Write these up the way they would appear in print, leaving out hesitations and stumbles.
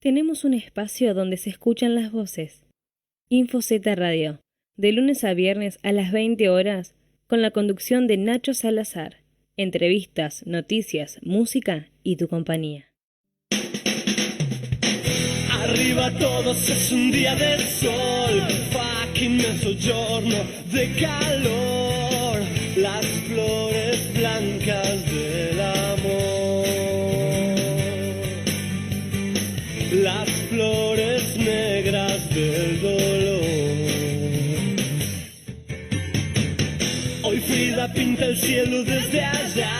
tenemos un espacio donde se escuchan las voces. InfoZ Radio, de lunes a viernes a las 20 horas, con la conducción de Nacho Salazar. Entrevistas, noticias, música y tu compañía. Arriba todos es un día del sol, fucking mezzogiorno de calor, las flores blancas del amor, las flores negras del dolor. Hoy Frida pinta el cielo desde allá,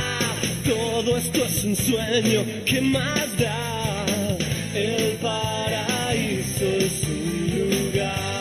todo esto es un sueño, ¿qué más da? El paraíso es un lugar.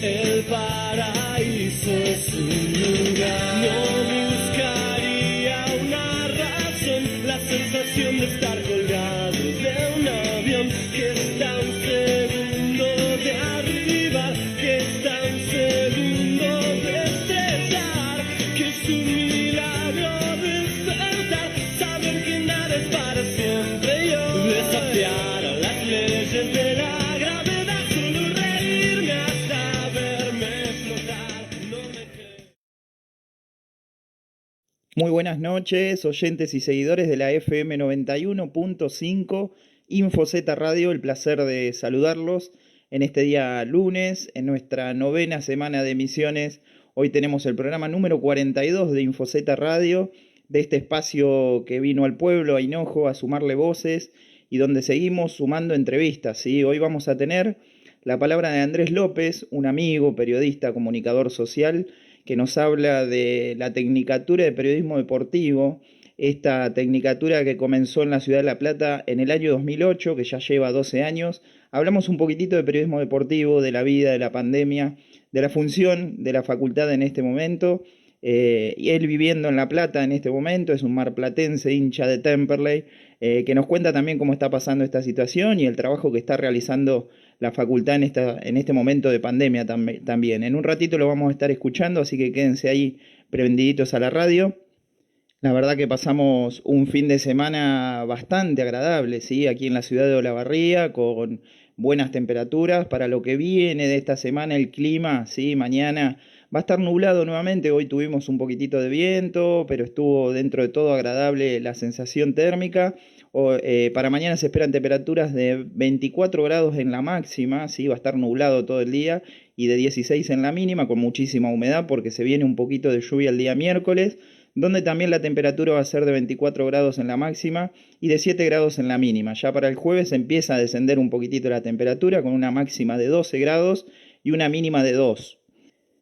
El paraíso es un lugar. No me buscaría una razón, la sensación de estar colgado de un avión que está un segundo de arriba, que está un segundo de estrellar, que es un milagro despertar, saber que nada es para siempre, yo desafiar a las leyes de la gravedad, solo reírme hasta verme flotar, no me creo. Muy buenas noches, oyentes y seguidores de la FM 91.5 InfoZ Radio, el placer de saludarlos en este día lunes, en nuestra 9ª semana de emisiones. Hoy tenemos el programa número 42 de InfoZ Radio, de este espacio que vino al pueblo, a Hinojo, a sumarle voces y donde seguimos sumando entrevistas, ¿sí? Hoy vamos a tener la palabra de Andrés López, un amigo, periodista, comunicador social, que nos habla de la Tecnicatura de Periodismo Deportivo, esta tecnicatura que comenzó en la ciudad de La Plata en el año 2008, que ya lleva 12 años. Hablamos un poquitito de periodismo deportivo, de la vida, de la pandemia, de la función de la facultad en este momento. Y él viviendo en La Plata en este momento, es un marplatense, hincha de Temperley, que nos cuenta también cómo está pasando esta situación y el trabajo que está realizando la facultad en este momento de pandemia también. En un ratito lo vamos a estar escuchando, así que quédense ahí prendiditos a la radio. La verdad que pasamos un fin de semana bastante agradable, ¿sí? Aquí en la ciudad de Olavarría, con buenas temperaturas. Para lo que viene de esta semana, el clima, ¿sí? Mañana va a estar nublado nuevamente. Hoy tuvimos un poquitito de viento, pero estuvo dentro de todo agradable la sensación térmica. Para mañana se esperan temperaturas de 24 grados en la máxima, ¿sí? Va a estar nublado todo el día, y de 16 en la mínima, con muchísima humedad porque se viene un poquito de lluvia el día miércoles, donde también la temperatura va a ser de 24 grados en la máxima y de 7 grados en la mínima. Ya para el jueves empieza a descender un poquitito la temperatura, con una máxima de 12 grados y una mínima de 2.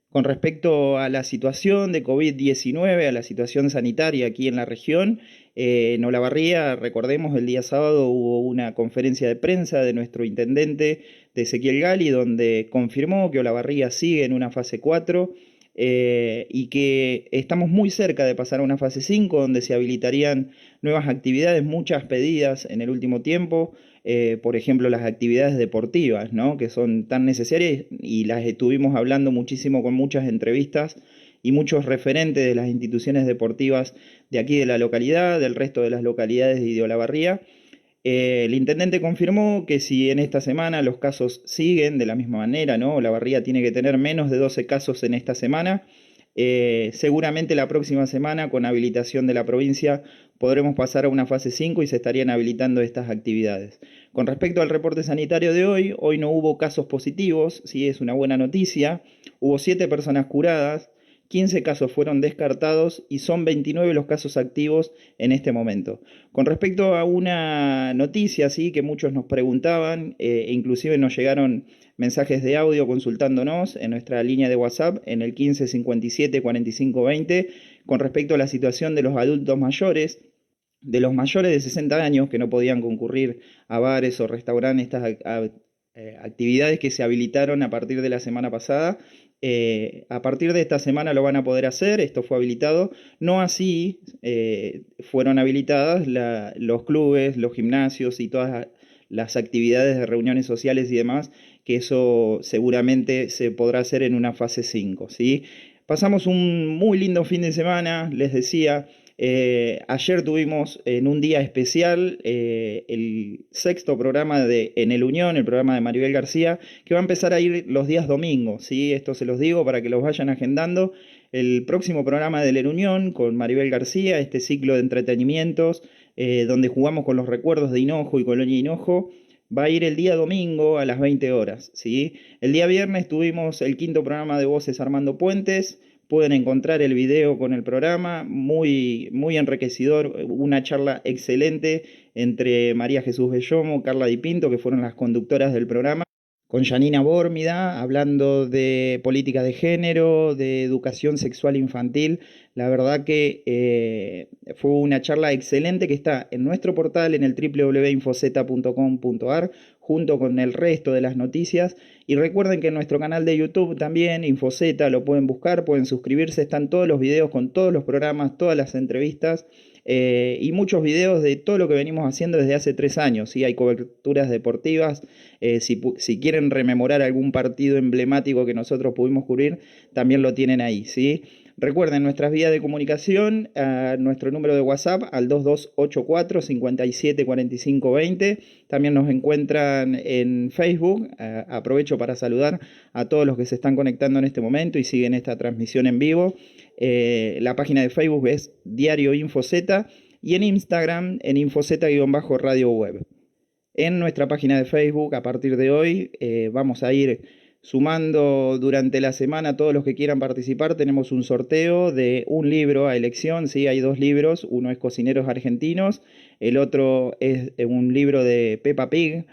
Con respecto a la situación de COVID-19, a la situación sanitaria aquí en la región, en Olavarría, recordemos, el día sábado hubo una conferencia de prensa de nuestro intendente, de Ezequiel Gali, donde confirmó que Olavarría sigue en una fase 4, y que estamos muy cerca de pasar a una fase 5, donde se habilitarían nuevas actividades, muchas pedidas en el último tiempo. Por ejemplo, las actividades deportivas, ¿no? Que son tan necesarias y las estuvimos hablando muchísimo con muchas entrevistas y muchos referentes de las instituciones deportivas de aquí de la localidad, del resto de las localidades de Olavarría. El intendente confirmó que si en esta semana los casos siguen de la misma manera, ¿no? Olavarría tiene que tener menos de 12 casos en esta semana. Seguramente la próxima semana, con habilitación de la provincia, podremos pasar a una fase 5 y se estarían habilitando estas actividades. Con respecto al reporte sanitario de hoy no hubo casos positivos, sí, es una buena noticia. Hubo 7 personas curadas, 15 casos fueron descartados y son 29 los casos activos en este momento. Con respecto a una noticia, sí, que muchos nos preguntaban, inclusive nos llegaron mensajes de audio consultándonos en nuestra línea de WhatsApp en el 15 57 45 20, con respecto a la situación de los adultos mayores, de los mayores de 60 años que no podían concurrir a bares o restaurantes, estas actividades que se habilitaron a partir de la semana pasada. A partir de esta semana lo van a poder hacer, esto fue habilitado. No así fueron habilitadas los clubes, los gimnasios y todas las actividades de reuniones sociales y demás, que eso seguramente se podrá hacer en una fase 5, ¿sí? Pasamos un muy lindo fin de semana, les decía, Ayer tuvimos en un día especial el sexto programa de En el Unión, el programa de Maribel García, que va a empezar a ir los días domingos, ¿sí? Esto se los digo para que los vayan agendando. El próximo programa de La Unión con Maribel García, este ciclo de entretenimientos, donde jugamos con los recuerdos de Hinojo y Colonia Hinojo, va a ir el día domingo a las 20 horas, ¿sí? El día viernes tuvimos el quinto programa de Voces Armando Puentes. Pueden encontrar el video con el programa, muy, muy enriquecedor, una charla excelente entre María Jesús Bellomo, Carla Di Pinto, que fueron las conductoras del programa, con Janina Bórmida, hablando de política de género, de educación sexual infantil. La verdad que fue una charla excelente que está en nuestro portal, en el www.infozeta.com.ar, junto con el resto de las noticias. Y recuerden que en nuestro canal de YouTube también, Infozeta, lo pueden buscar, pueden suscribirse, están todos los videos con todos los programas, todas las entrevistas. Y muchos videos de todo lo que venimos haciendo desde hace 3 años. ¿Sí? Hay coberturas deportivas, si quieren rememorar algún partido emblemático que nosotros pudimos cubrir, también lo tienen ahí, ¿sí? Recuerden nuestras vías de comunicación, nuestro número de WhatsApp al 2284 57 45 20. También nos encuentran en Facebook. Aprovecho para saludar a todos los que se están conectando en este momento y siguen esta transmisión en vivo. La página de Facebook es Diario Infozeta y en Instagram en Infozeta-Radio Web. En nuestra página de Facebook, a partir de hoy, vamos a ir sumando durante la semana todos los que quieran participar. Tenemos un sorteo de un libro a elección, ¿sí? Hay 2 libros, uno es Cocineros Argentinos, el otro es un libro de Peppa Pig,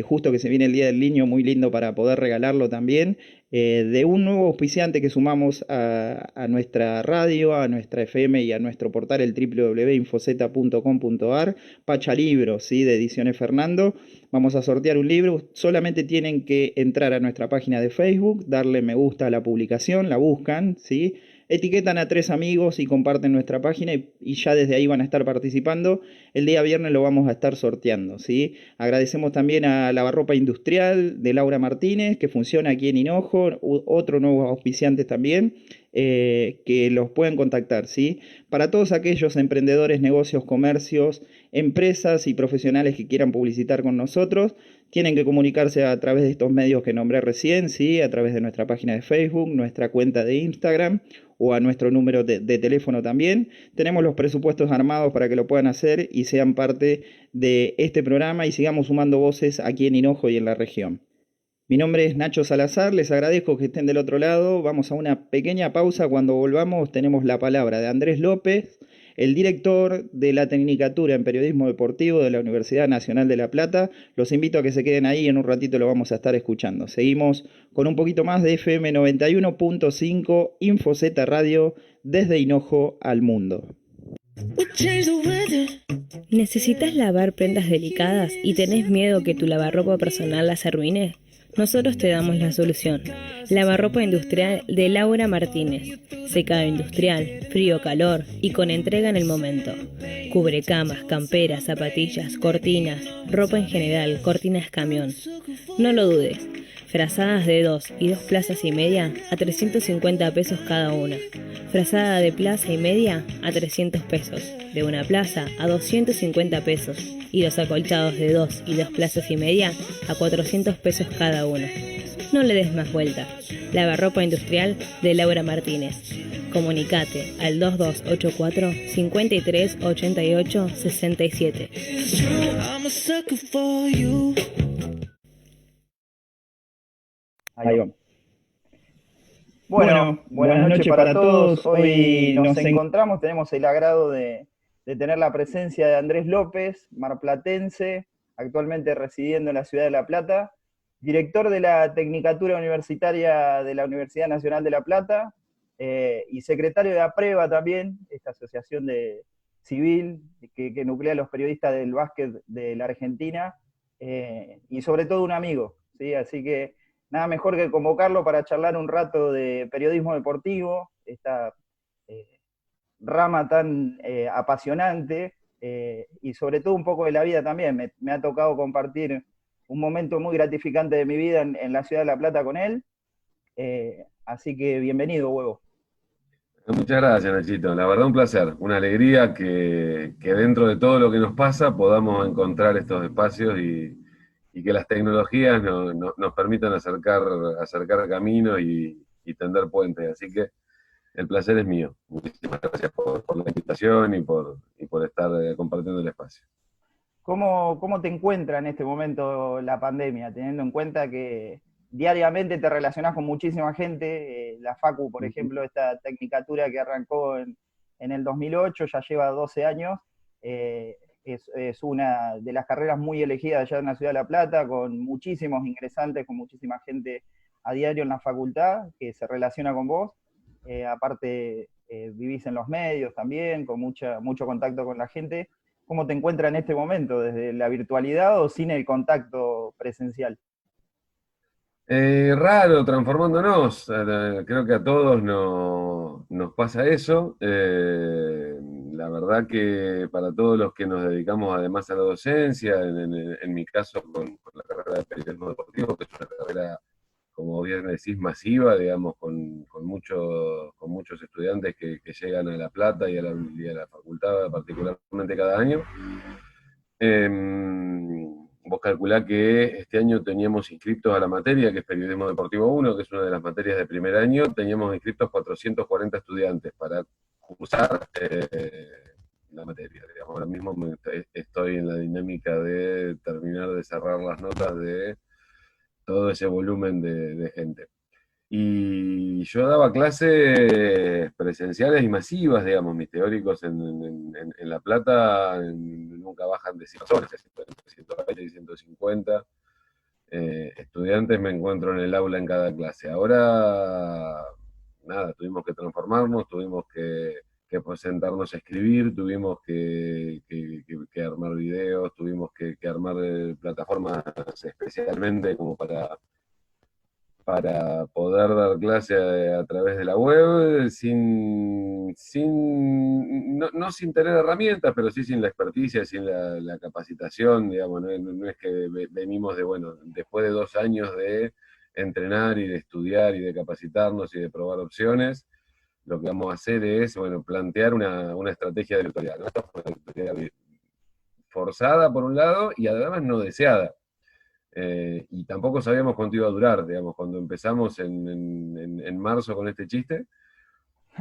justo que se viene el Día del Niño, muy lindo para poder regalarlo también, de un nuevo auspiciante que sumamos a nuestra radio, a nuestra FM y a nuestro portal, el www.infozeta.com.ar, Pacha Libros, ¿sí? De Ediciones Fernando. Vamos a sortear un libro, solamente tienen que entrar a nuestra página de Facebook, darle me gusta a la publicación, la buscan, ¿sí? Etiquetan a 3 amigos y comparten nuestra página y ya desde ahí van a estar participando. El día viernes lo vamos a estar sorteando, ¿sí? Agradecemos también a Lavarropa Industrial de Laura Martínez, que funciona aquí en Hinojo, otro nuevo auspiciante también, que los pueden contactar, ¿sí? Para todos aquellos emprendedores, negocios, comercios, empresas y profesionales que quieran publicitar con nosotros, tienen que comunicarse a través de estos medios que nombré recién, ¿sí? A través de nuestra página de Facebook, nuestra cuenta de Instagram o a nuestro número de teléfono también. Tenemos los presupuestos armados para que lo puedan hacer y sean parte de este programa y sigamos sumando voces aquí en Hinojo y en la región. Mi nombre es Nacho Salazar, les agradezco que estén del otro lado. Vamos a una pequeña pausa. Cuando volvamos tenemos la palabra de Andrés López, el director de la Tecnicatura en Periodismo Deportivo de la Universidad Nacional de La Plata. Los invito a que se queden ahí, en un ratito lo vamos a estar escuchando. Seguimos con un poquito más de FM 91.5 Infozeta Radio, desde Hinojo al mundo. ¿Necesitas lavar prendas delicadas y tenés miedo que tu lavarropa personal las arruine? Nosotros te damos la solución. Lavarropa industrial de Laura Martínez. Secado industrial, frío, calor y con entrega en el momento. Cubre camas, camperas, zapatillas, cortinas, ropa en general, cortinas camión. No lo dudes. Frazadas de 2 y 2 plazas y media a 350 pesos cada una. Frazada de plaza y media a 300 pesos. De una plaza a 250 pesos. Y los acolchados de 2 y 2 plazas y media a 400 pesos cada uno. No le des más vuelta. Lavarropa industrial de Laura Martínez. Comunicate al 2284 53 88 67. Ahí vamos. Bueno, buenas noches para todos. Hoy nos encontramos, tenemos el agrado de tener la presencia de Andrés López, marplatense, actualmente residiendo en la ciudad de La Plata, director de la Tecnicatura Universitaria de la Universidad Nacional de La Plata, y secretario de APREVA también, esta asociación civil que nuclea a los periodistas del básquet de la Argentina, y sobre todo un amigo, ¿sí? Así que nada mejor que convocarlo para charlar un rato de periodismo deportivo, esta rama tan apasionante, y sobre todo un poco de la vida también. Me ha tocado compartir un momento muy gratificante de mi vida en la ciudad de La Plata con él, así que bienvenido, Huevo. Muchas gracias, Nachito. La verdad, un placer, una alegría que dentro de todo lo que nos pasa podamos encontrar estos espacios y que las tecnologías nos permitan acercar caminos y tender puentes. Así que el placer es mío. Muchísimas gracias por la invitación y por estar compartiendo el espacio. ¿Cómo te encuentra en este momento la pandemia, teniendo en cuenta que diariamente te relacionás con muchísima gente? La Facu, por ejemplo, esta tecnicatura que arrancó en el 2008, ya lleva 12 años, es una de las carreras muy elegidas allá en la Ciudad de La Plata, con muchísimos ingresantes, con muchísima gente a diario en la facultad que se relaciona con vos. Aparte, vivís en los medios también, con mucho contacto con la gente. ¿Cómo te encuentras en este momento, desde la virtualidad o sin el contacto presencial? Raro, transformándonos. Creo que a todos nos pasa eso. La verdad que para todos los que nos dedicamos además a la docencia, en mi caso con la carrera de periodismo deportivo, que es una carrera, como bien decís, masiva, digamos, con muchos estudiantes que llegan a La Plata y a la facultad particularmente cada año. Vos calculá que este año teníamos inscriptos a la materia, que es Periodismo Deportivo 1, que es una de las materias de primer año, teníamos inscriptos 440 estudiantes para cursar la materia. Digamos, ahora mismo estoy en la dinámica de terminar de cerrar las notas de todo ese volumen de gente. Y yo daba clases presenciales y masivas, digamos, mis teóricos en La Plata nunca bajan de 100 personas, 120 y 150 estudiantes me encuentro en el aula en cada clase. Ahora, nada, tuvimos que transformarnos, tuvimos que pues, sentarnos a escribir, tuvimos que armar videos, tuvimos que armar plataformas especialmente como para poder dar clase a través de la web no sin tener herramientas, pero sí sin la experticia, sin la capacitación, digamos, no es que venimos de, bueno, después de 2 años de entrenar y de estudiar y de capacitarnos y de probar opciones, lo que vamos a hacer es, bueno, plantear una estrategia de editorial, ¿no? Esta fue una editorial forzada por un lado y además no deseada. Y tampoco sabíamos cuánto iba a durar, digamos, cuando empezamos en marzo con este chiste,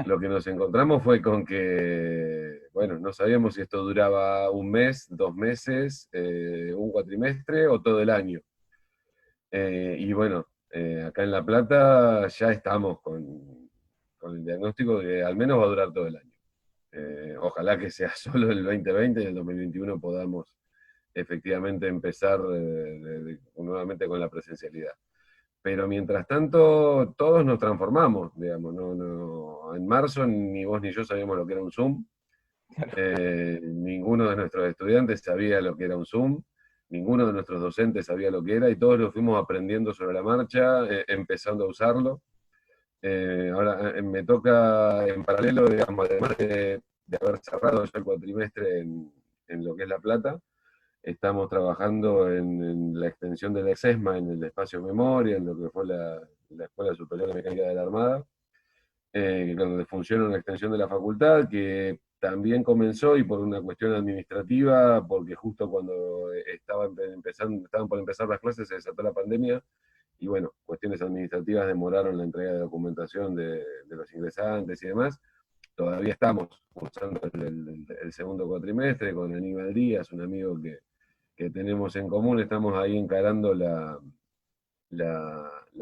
lo que nos encontramos fue con que, bueno, no sabíamos si esto duraba un mes, 2 meses, un cuatrimestre o todo el año. Y bueno, acá en La Plata ya estamos con el diagnóstico de que al menos va a durar todo el año. Ojalá que sea solo el 2020 y el 2021 podamos efectivamente empezar nuevamente con la presencialidad. Pero mientras tanto, todos nos transformamos, digamos, en marzo ni vos ni yo sabíamos lo que era un Zoom, ninguno de nuestros estudiantes sabía lo que era un Zoom, ninguno de nuestros docentes sabía lo que era, y todos lo fuimos aprendiendo sobre la marcha, empezando a usarlo. Ahora me toca en paralelo, digamos, además de haber cerrado ya el cuatrimestre en lo que es La Plata, estamos trabajando en la extensión de la ESESMA, en el espacio memoria, en lo que fue la Escuela Superior de Mecánica de la Armada, donde funciona una extensión de la facultad, que también comenzó y por una cuestión administrativa, porque justo cuando estaban por empezar las clases se desató la pandemia, y bueno, cuestiones administrativas demoraron la entrega de documentación de los ingresantes y demás. Todavía estamos cursando el segundo cuatrimestre con Aníbal Díaz, un amigo que tenemos en común, estamos ahí encarando la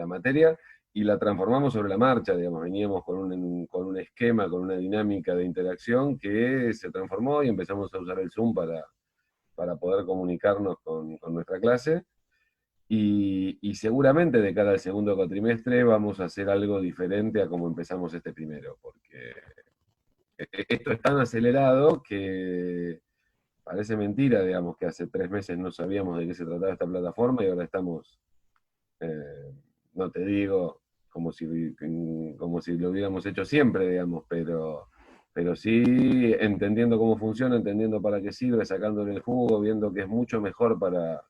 materia y la transformamos sobre la marcha, digamos, veníamos con un esquema, con una dinámica de interacción que se transformó y empezamos a usar el Zoom para poder comunicarnos con nuestra clase. Y seguramente de cara al segundo cuatrimestre vamos a hacer algo diferente a como empezamos este primero, porque esto es tan acelerado que parece mentira, digamos, que hace 3 meses no sabíamos de qué se trataba esta plataforma y ahora estamos, no te digo como si lo hubiéramos hecho siempre, digamos, pero sí entendiendo cómo funciona, entendiendo para qué sirve, sacándole el jugo, viendo que es mucho mejor para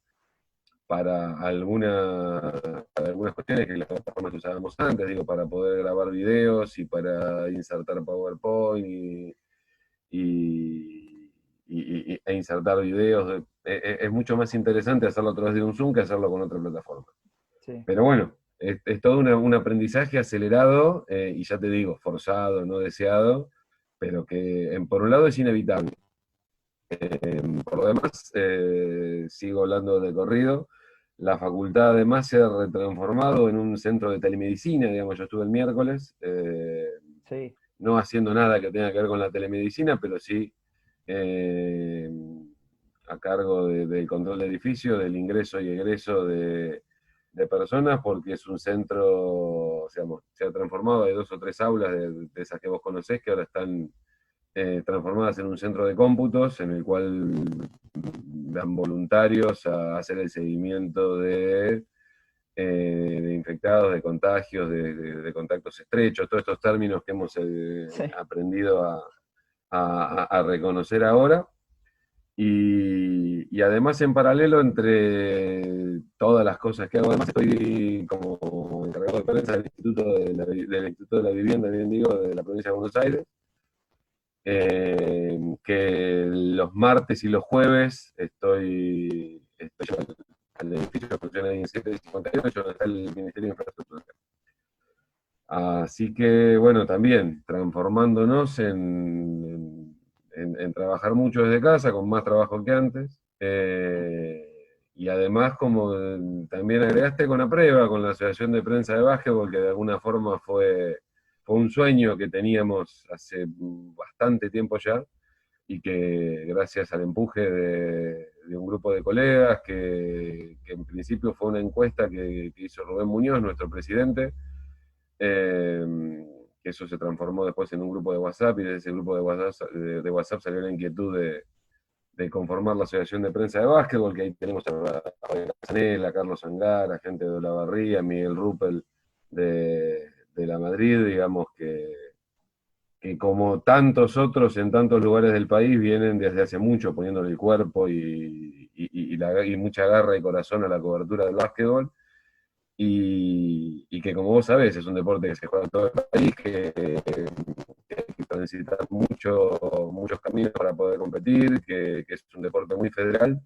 algunas algunas cuestiones que las plataformas que usábamos antes, digo, para poder grabar videos y para insertar PowerPoint e insertar videos. Es mucho más interesante hacerlo a través de un Zoom que hacerlo con otra plataforma. Sí. Pero bueno, es todo un aprendizaje acelerado, y ya te digo, forzado, no deseado, pero que por un lado es inevitable. Por lo demás, sigo hablando de corrido. La facultad además se ha retransformado en un centro de telemedicina, digamos, yo estuve el miércoles, Sí. no haciendo nada que tenga que ver con la telemedicina, pero sí a cargo del control de edificio, del ingreso y egreso de personas, porque es un centro, digamos, se ha transformado, hay 2 o 3 aulas de esas que vos conocés que ahora están transformadas en un centro de cómputos, en el cual dan voluntarios a hacer el seguimiento de infectados, de contagios, de contactos estrechos, todos estos términos que hemos Sí. aprendido a reconocer ahora. Y además en paralelo, entre todas las cosas que hago, además estoy como encargado de prensa del Instituto de la Vivienda, bien digo, de la provincia de Buenos Aires, que los martes y los jueves estoy al edificio que funciona en 758, donde está el Ministerio de Infraestructura. Así que, bueno, también transformándonos en trabajar mucho desde casa, con más trabajo que antes. Y además, como también agregaste con la prueba, con la Asociación de Prensa de Básquetbol, que de alguna forma fue un sueño que teníamos hace bastante tiempo ya, y que gracias al empuje de un grupo de colegas, que en principio fue una encuesta que hizo Rubén Muñoz, nuestro presidente, que eso se transformó después en un grupo de WhatsApp, y desde ese grupo de WhatsApp salió la inquietud de conformar la Asociación de Prensa de Básquetbol, que ahí tenemos a Canela, a Carlos Angara, a gente de Olavarría, Miguel Ruppel de la Madrid, digamos que como tantos otros en tantos lugares del país vienen desde hace mucho poniéndole el cuerpo y mucha garra y corazón a la cobertura del básquetbol. Y que, como vos sabés, es un deporte que se juega en todo el país, que hay que transitar muchos caminos para poder competir, que es un deporte muy federal,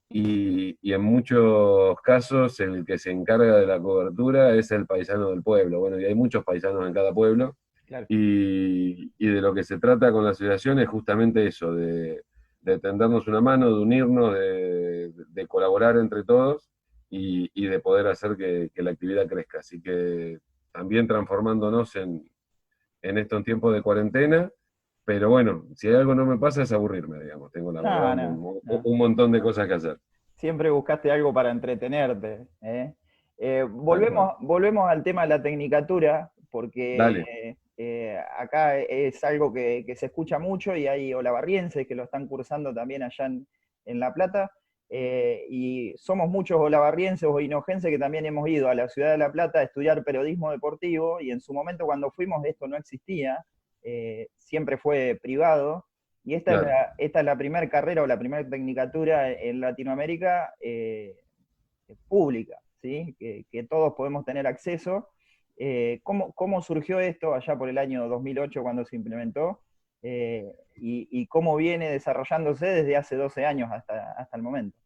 y en muchos casos el que se encarga de la cobertura es el paisano del pueblo. Bueno, y hay muchos paisanos en cada pueblo, Claro. y de lo que se trata con la asociación es justamente eso, de tendernos una mano, de unirnos, de colaborar entre todos, y de poder hacer que la actividad crezca. Así que también transformándonos en estos tiempos de cuarentena, pero bueno, si hay algo no me pasa es aburrirme, digamos. Tengo la verdad No. un montón de cosas que hacer. Siempre buscaste algo para entretenerte, ¿eh? Tal cual. Volvemos al tema de la tecnicatura, Dale. porque acá es algo que se escucha mucho y hay olavarrienses que lo están cursando también allá en La Plata, y somos muchos olavarrienses o hinojenses que también hemos ido a la ciudad de La Plata a estudiar periodismo deportivo, y en su momento cuando fuimos esto no existía, siempre fue privado. Y Claro. esta es la primera carrera o la primera tecnicatura en Latinoamérica pública, ¿sí? Que todos podemos tener acceso. ¿Cómo surgió esto allá por el año 2008 cuando se implementó? Y cómo viene desarrollándose desde hace 12 años hasta el momento.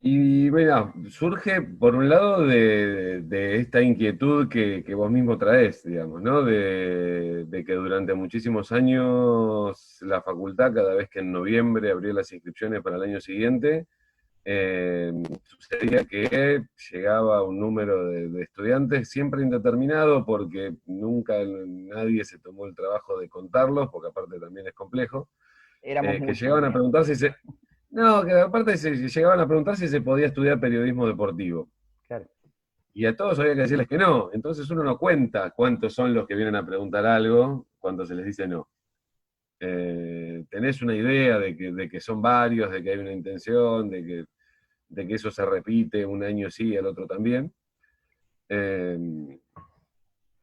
Y mira, surge por un lado de esta inquietud que vos mismo traes, digamos, ¿no? De que durante muchísimos años la facultad, cada vez que en noviembre abría las inscripciones para el año siguiente, sucedía que llegaba un número de estudiantes siempre indeterminado, porque nunca nadie se tomó el trabajo de contarlos, porque aparte también es complejo, Éramos que muchos. llegaban a preguntar no, que aparte se llegaban a preguntar si se podía estudiar periodismo deportivo. Claro. Y a todos había que decirles que no. Entonces uno no cuenta cuántos son los que vienen a preguntar algo cuando se les dice no. Tenés una idea de que son varios, de que hay una intención, de que eso se repite un año sí y el otro también.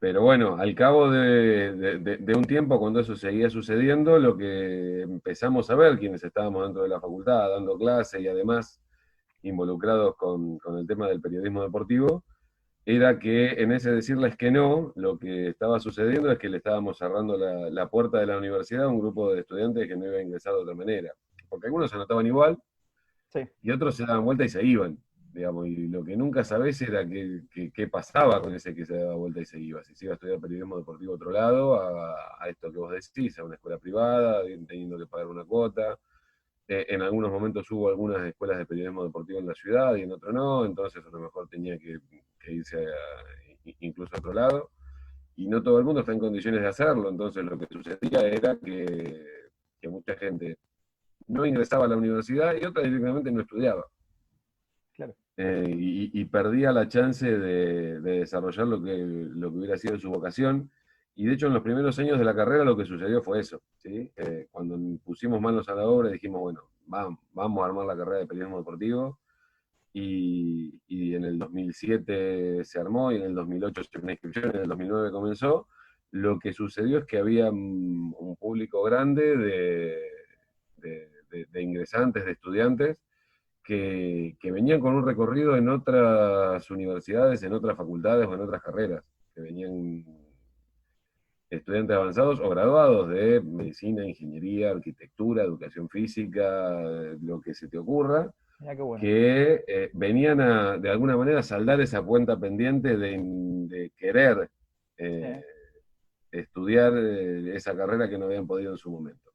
Pero bueno, al cabo de un tiempo, cuando eso seguía sucediendo, lo que empezamos a ver, quienes estábamos dentro de la facultad, dando clases y además involucrados con el tema del periodismo deportivo, era que en ese decirles que no, lo que estaba sucediendo es que le estábamos cerrando la puerta de la universidad a un grupo de estudiantes que no iba a ingresar de otra manera. Porque algunos se anotaban igual Sí, y otros se daban vuelta y se iban, digamos, y lo que nunca sabés era qué pasaba con ese que se daba vuelta y se iba, si se iba a estudiar periodismo deportivo a otro lado, a esto que vos decís, a una escuela privada, teniendo que pagar una cuota. En algunos momentos hubo algunas escuelas de periodismo deportivo en la ciudad y en otro no, entonces a lo mejor tenía que irse incluso a otro lado, y no todo el mundo está en condiciones de hacerlo, entonces lo que sucedía era que mucha gente no ingresaba a la universidad y otra directamente no estudiaba. claro. Y perdía la chance de desarrollar lo que hubiera sido su vocación. Y de hecho, en los primeros años de la carrera lo que sucedió fue eso, ¿sí? Cuando pusimos manos a la obra dijimos, bueno, vamos a armar la carrera de periodismo deportivo. Y en el 2007 se armó, y en el 2008 se hizo una inscripción, en el 2009 comenzó. Lo que sucedió es que había un público grande de ingresantes, de estudiantes, que venían con un recorrido en otras universidades, en otras facultades o en otras carreras, que venían estudiantes avanzados o graduados de medicina, ingeniería, arquitectura, educación física, lo que se te ocurra, Mira qué bueno. que venían de alguna manera, a saldar esa cuenta pendiente de querer Sí, eh, estudiar esa carrera que no habían podido en su momento.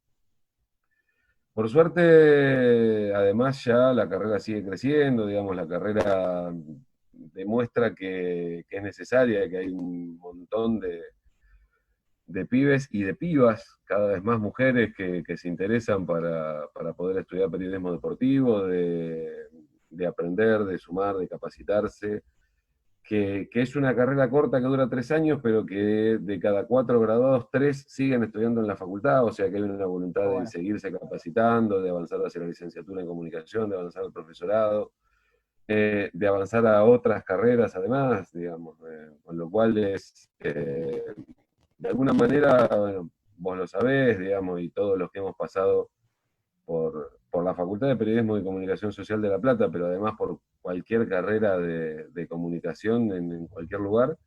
Por suerte, además ya la carrera sigue creciendo, digamos, la carrera demuestra que es necesaria, que hay un montón de pibes y de pibas, cada vez más mujeres que se interesan para poder estudiar periodismo deportivo, de aprender, de sumar, de capacitarse, que es una carrera corta que dura 3 años, pero que de cada 4 graduados, 3 siguen estudiando en la facultad, o sea que hay una qué voluntad de bueno. seguirse capacitando, de avanzar hacia la licenciatura en comunicación, de avanzar al profesorado, de avanzar a otras carreras además, digamos, con lo cual de alguna manera, bueno, vos lo sabés, digamos, y todos los que hemos pasado por la Facultad de Periodismo y Comunicación Social de La Plata, pero además por cualquier carrera de comunicación en cualquier lugar,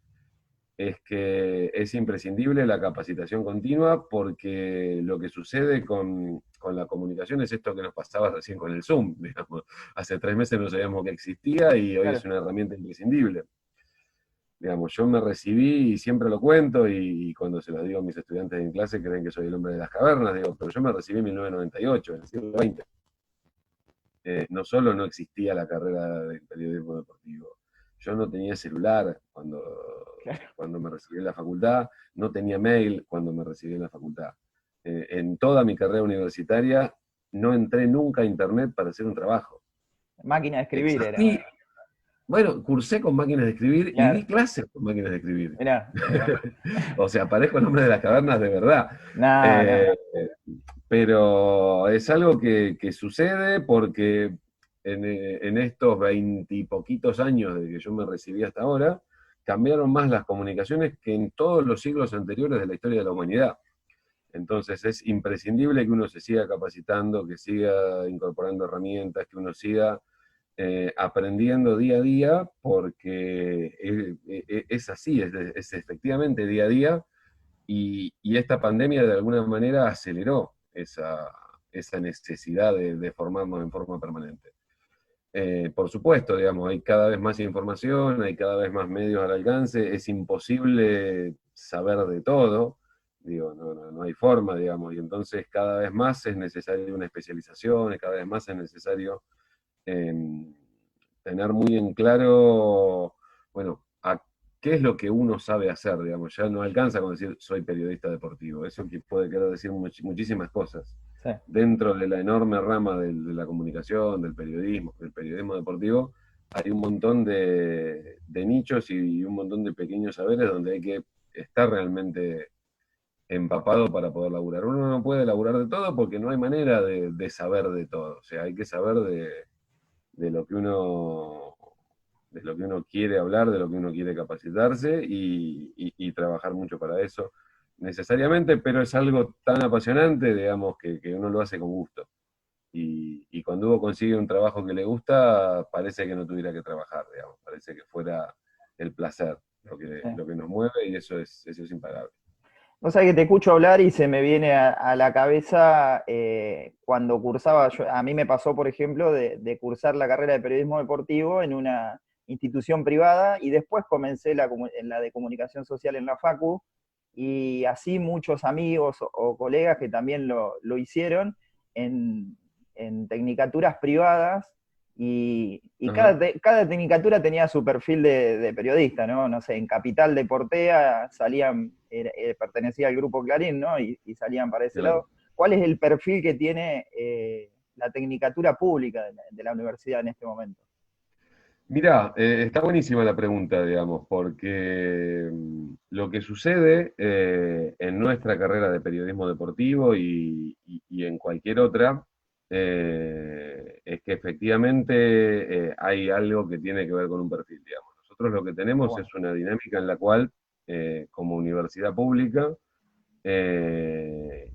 es que es imprescindible la capacitación continua, porque lo que sucede con la comunicación es esto que nos pasaba recién con el Zoom, digamos. Hace 3 meses no sabíamos que existía y hoy es Claro. una herramienta imprescindible. Digamos, yo me recibí y siempre lo cuento, y cuando se lo digo a mis estudiantes en clase creen que soy el hombre de las cavernas, digo, pero yo me recibí en 1998, en el siglo XX. No solo no existía la carrera de periodismo deportivo, yo no tenía celular Claro. cuando me recibí en la facultad, no tenía mail cuando me recibí en la facultad. En toda mi carrera universitaria no entré nunca a internet para hacer un trabajo. Máquina de escribir era. Existí, bueno, cursé con máquinas de escribir y Claro. di clases con máquinas de escribir. Mirá, mirá. O sea, parezco el hombre de las cavernas de verdad. No, no. Eh, pero es algo que sucede porque en estos 20 y poquitos años de que yo me recibí hasta ahora, cambiaron más las comunicaciones que en todos los siglos anteriores de la historia de la humanidad. Entonces es imprescindible que uno se siga capacitando, que siga incorporando herramientas, que uno siga aprendiendo día a día, porque es así, es efectivamente día a día, y esta pandemia de alguna manera aceleró esa necesidad de formarnos en forma permanente. Por supuesto, digamos, hay cada vez más información, hay cada vez más medios al alcance, es imposible saber de todo, digo, no hay forma, digamos, y entonces cada vez más es necesario una especialización, cada vez más es necesario eh, tener muy en claro, bueno, qué es lo que uno sabe hacer, digamos. Ya no alcanza con decir soy periodista deportivo, eso que puede querer decir muchísimas cosas. Sí. Dentro de la enorme rama de la comunicación, del periodismo deportivo, hay un montón de nichos y un montón de pequeños saberes donde hay que estar realmente empapado para poder laburar. Uno no puede laburar de todo porque no hay manera de saber de todo. O sea, hay que saber de lo que uno de lo que uno quiere hablar, de lo que uno quiere capacitarse, y trabajar mucho para eso necesariamente, pero es algo tan apasionante, digamos, que uno lo hace con gusto. Y cuando uno consigue un trabajo que le gusta, parece que no tuviera que trabajar, digamos, parece que fuera el placer, Sí. lo que nos mueve, y eso es impagable. O sea que te escucho hablar y se me viene a la cabeza cuando cursaba, a mí me pasó, por ejemplo, de cursar la carrera de periodismo deportivo en una institución privada y después comencé en la de comunicación social en la Facu y así muchos amigos o colegas que también lo hicieron en, en tecnicaturas privadas y Ajá, cada tecnicatura tenía su perfil de periodista, ¿no? No sé, en Capital de Portea salían, pertenecía al grupo Clarín, ¿no? Y salían para ese claro. lado. ¿Cuál es el perfil que tiene la tecnicatura pública de la universidad en este momento? Mirá, está buenísima la pregunta, digamos, porque lo que sucede en nuestra carrera de periodismo deportivo y en cualquier otra, es que efectivamente hay algo que tiene que ver con un perfil, digamos. Nosotros lo que Qué tenemos bueno. es una dinámica en la cual, como universidad pública,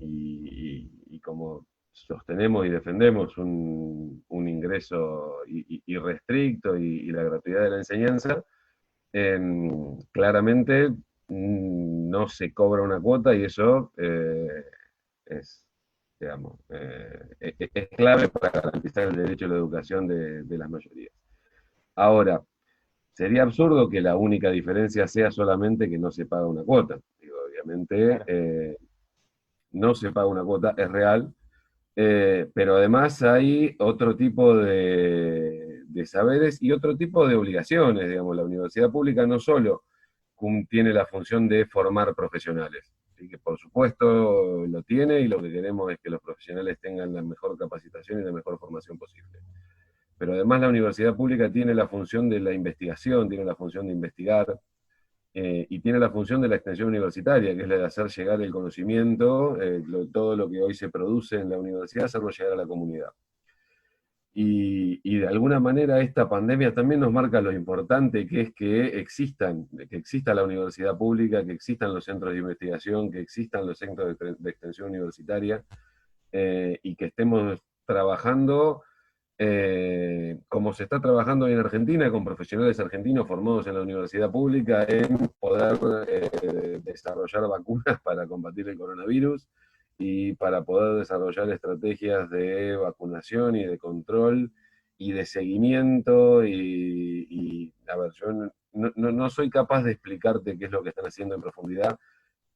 y como sostenemos y defendemos un ingreso irrestricto y la gratuidad de la enseñanza, claramente no se cobra una cuota y eso es, digamos, es clave para garantizar el derecho a la educación de las mayorías. Ahora, sería absurdo que la única diferencia sea solamente que no se paga una cuota. Digo, obviamente, Claro. no se paga una cuota, es real, pero además hay otro tipo de saberes y otro tipo de obligaciones, digamos. La universidad pública no solo tiene la función de formar profesionales, así que por supuesto lo tiene y lo que queremos es que los profesionales tengan la mejor capacitación y la mejor formación posible. Pero además la universidad pública tiene la función de la investigación, tiene la función de investigar, y tiene la función de la extensión universitaria, que es la de hacer llegar el conocimiento, todo lo que hoy se produce en la universidad, hacerlo llegar a la comunidad. Y de alguna manera esta pandemia también nos marca lo importante que es que exista la universidad pública, que existan los centros de investigación, que existan los centros de extensión universitaria, y que estemos trabajando como se está trabajando hoy en Argentina, con profesionales argentinos formados en la universidad pública, en poder desarrollar vacunas para combatir el coronavirus y para poder desarrollar estrategias de vacunación y de control y de seguimiento. A ver, yo no soy capaz de explicarte qué es lo que están haciendo en profundidad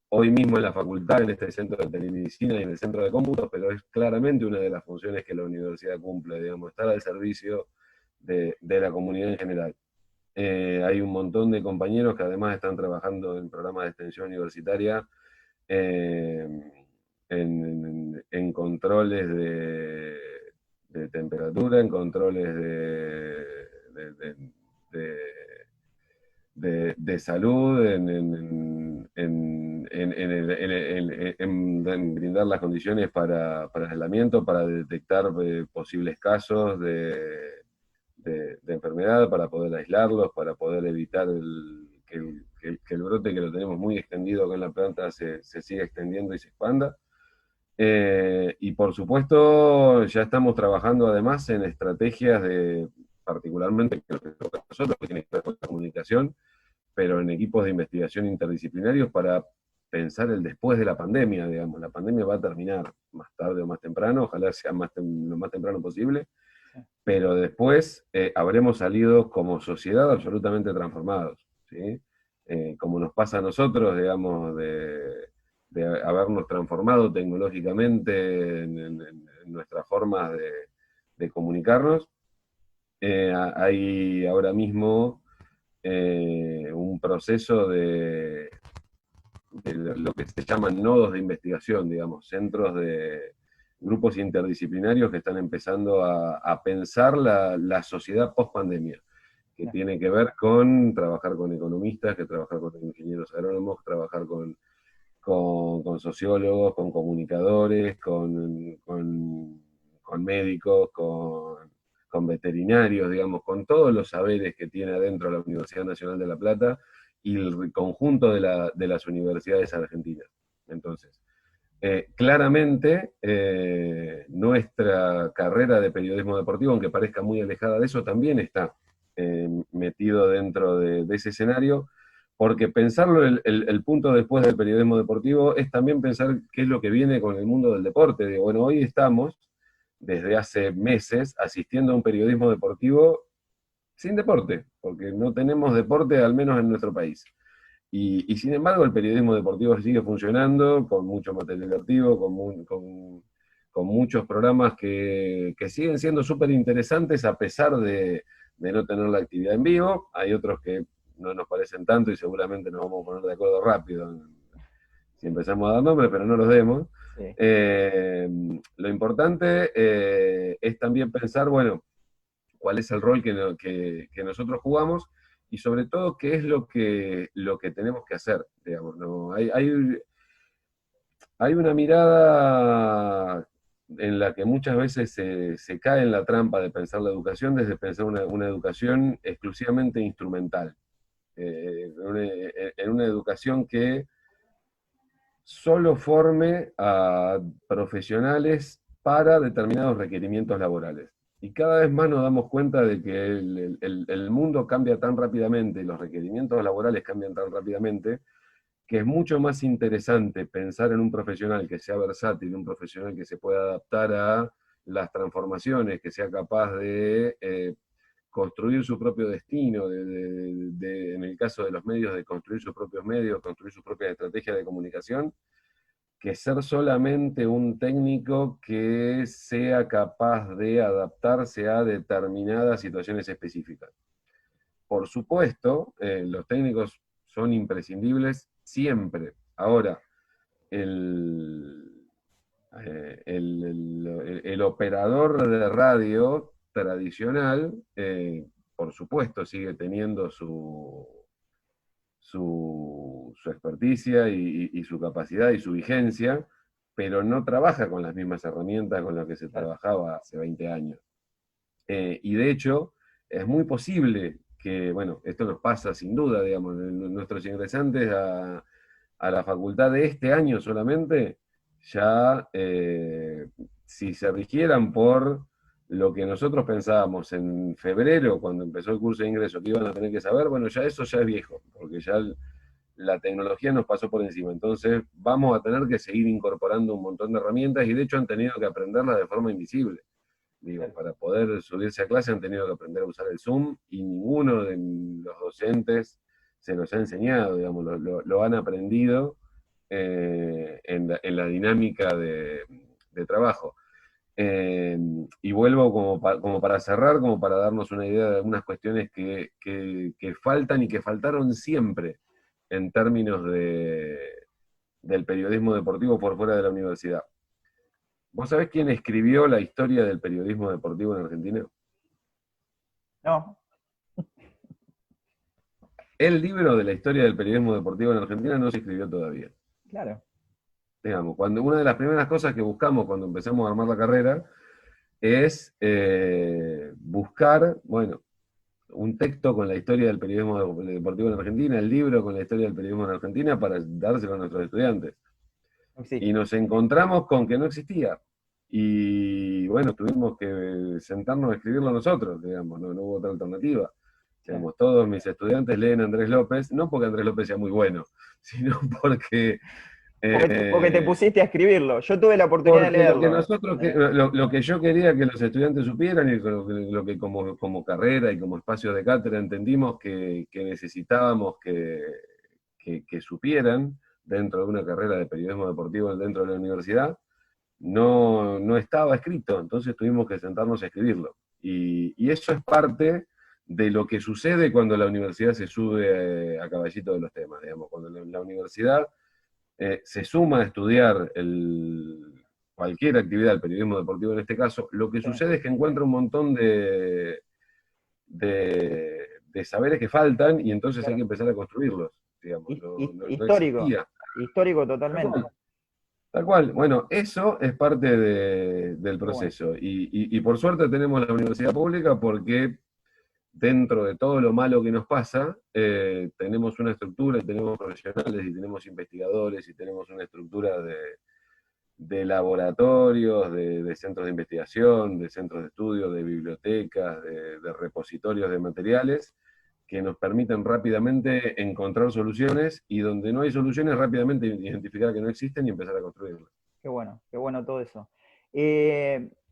hoy mismo en la facultad, en este centro de telemedicina y en el centro de cómputos, pero es claramente una de las funciones que la universidad cumple, digamos, estar al servicio de la comunidad en general. Hay un montón de compañeros que además están trabajando en programas de extensión universitaria, eh, en controles de temperatura, en controles de, de salud, en brindar las condiciones para aislamiento, para detectar posibles casos de enfermedad, para poder aislarlos, para poder evitar que el brote, que lo tenemos muy extendido acá en la planta, se siga extendiendo y se expanda. Y por supuesto, ya estamos trabajando además en estrategias particularmente, que lo que toca a nosotros, que tiene que ver con la comunicación, pero en equipos de investigación interdisciplinarios para pensar el después de la pandemia, digamos. La pandemia va a terminar más tarde o más temprano, ojalá sea lo más temprano posible, pero después habremos salido como sociedad absolutamente transformados, ¿sí? Como nos pasa a nosotros, digamos, de habernos transformado tecnológicamente en nuestras formas de comunicarnos. Hay ahora mismo un proceso de lo que se llaman nodos de investigación, digamos, centros de grupos interdisciplinarios que están empezando a pensar la sociedad post-pandemia, que tiene que ver con trabajar con economistas, que trabajar con ingenieros agrónomos, trabajar con sociólogos, con comunicadores, con médicos, con veterinarios, digamos, con todos los saberes que tiene adentro la Universidad Nacional de La Plata y el conjunto de las universidades argentinas. Entonces, claramente, nuestra carrera de periodismo deportivo, aunque parezca muy alejada de eso, también está metido dentro de ese escenario, porque pensarlo, el punto después del periodismo deportivo, es también pensar qué es lo que viene con el mundo del deporte. Digo, bueno, hoy estamos, desde hace meses, asistiendo a un periodismo deportivo sin deporte, porque no tenemos deporte, al menos en nuestro país. Y sin embargo, el periodismo deportivo sigue funcionando, con mucho material deportivo, con muchos programas que siguen siendo súper interesantes a pesar de no tener la actividad en vivo. Hay otros que no nos parecen tanto y seguramente nos vamos a poner de acuerdo rápido si empezamos a dar nombres, pero no los demos. Sí. Lo importante es también pensar, bueno, cuál es el rol que nosotros jugamos y sobre todo qué es lo que tenemos que hacer, digamos, ¿no? Hay una mirada en la que muchas veces se cae en la trampa de pensar la educación desde pensar una educación exclusivamente instrumental, en una educación que solo forme a profesionales para determinados requerimientos laborales. Y cada vez más nos damos cuenta de que el mundo cambia tan rápidamente, los requerimientos laborales cambian tan rápidamente, que es mucho más interesante pensar en un profesional que sea versátil, un profesional que se pueda adaptar a las transformaciones, que sea capaz de construir su propio destino, en el caso de los medios, de construir sus propios medios, construir sus propias estrategias de comunicación, que ser solamente un técnico que sea capaz de adaptarse a determinadas situaciones específicas. Por supuesto, los técnicos son imprescindibles siempre. Ahora, el operador de radio tradicional, por supuesto, sigue teniendo su experticia y su capacidad y su vigencia, pero no trabaja con las mismas herramientas con las que se trabajaba hace 20 años. Y de hecho, es muy posible que, bueno, esto nos pasa sin duda, digamos, nuestros ingresantes a la facultad de este año solamente, ya si se rigieran por lo que nosotros pensábamos en febrero, cuando empezó el curso de ingreso, que iban a tener que saber, bueno, ya eso ya es viejo, porque ya la tecnología nos pasó por encima. Entonces vamos a tener que seguir incorporando un montón de herramientas y de hecho han tenido que aprenderlas de forma invisible. Digo, para poder subirse a clase han tenido que aprender a usar el Zoom y ninguno de los docentes se los ha enseñado, digamos, lo han aprendido en la dinámica de trabajo. Y vuelvo como para cerrar, como para darnos una idea de algunas cuestiones que faltan y que faltaron siempre en términos del periodismo deportivo por fuera de la universidad. ¿Vos sabés quién escribió la historia del periodismo deportivo en Argentina? No. El libro de la historia del periodismo deportivo en Argentina no se escribió todavía. Claro. Digamos, una de las primeras cosas que buscamos cuando empezamos a armar la carrera es buscar, bueno, un texto con la historia del periodismo deportivo en Argentina, el libro con la historia del periodismo en Argentina para dárselo a nuestros estudiantes. Sí. Y nos encontramos con que no existía. Y bueno, tuvimos que sentarnos a escribirlo nosotros, digamos, no hubo otra alternativa. Digamos, todos mis estudiantes leen a Andrés López, no porque Andrés López sea muy bueno, sino porque... Porque te pusiste a escribirlo. Yo tuve la oportunidad de leerlo. Lo que yo quería que los estudiantes supieran y lo que como carrera y como espacio de cátedra entendimos que necesitábamos que supieran dentro de una carrera de periodismo deportivo dentro de la universidad, no estaba escrito, entonces tuvimos que sentarnos a escribirlo. Y eso es parte de lo que sucede cuando la universidad se sube a caballito de los temas, digamos, cuando la universidad se suma a estudiar cualquier actividad, el periodismo deportivo en este caso, lo que sucede es que encuentra un montón de saberes que faltan y entonces hay que empezar a construirlos, digamos. Histórico, histórico totalmente. Tal cual. Bueno, eso es parte del proceso. Y por suerte tenemos la universidad pública porque dentro de todo lo malo que nos pasa, tenemos una estructura, tenemos profesionales y tenemos investigadores y tenemos una estructura de laboratorios, de centros de investigación, de centros de estudio, de bibliotecas, de repositorios de materiales, que nos permiten rápidamente encontrar soluciones y donde no hay soluciones rápidamente identificar que no existen y empezar a construirlas. Qué bueno todo eso.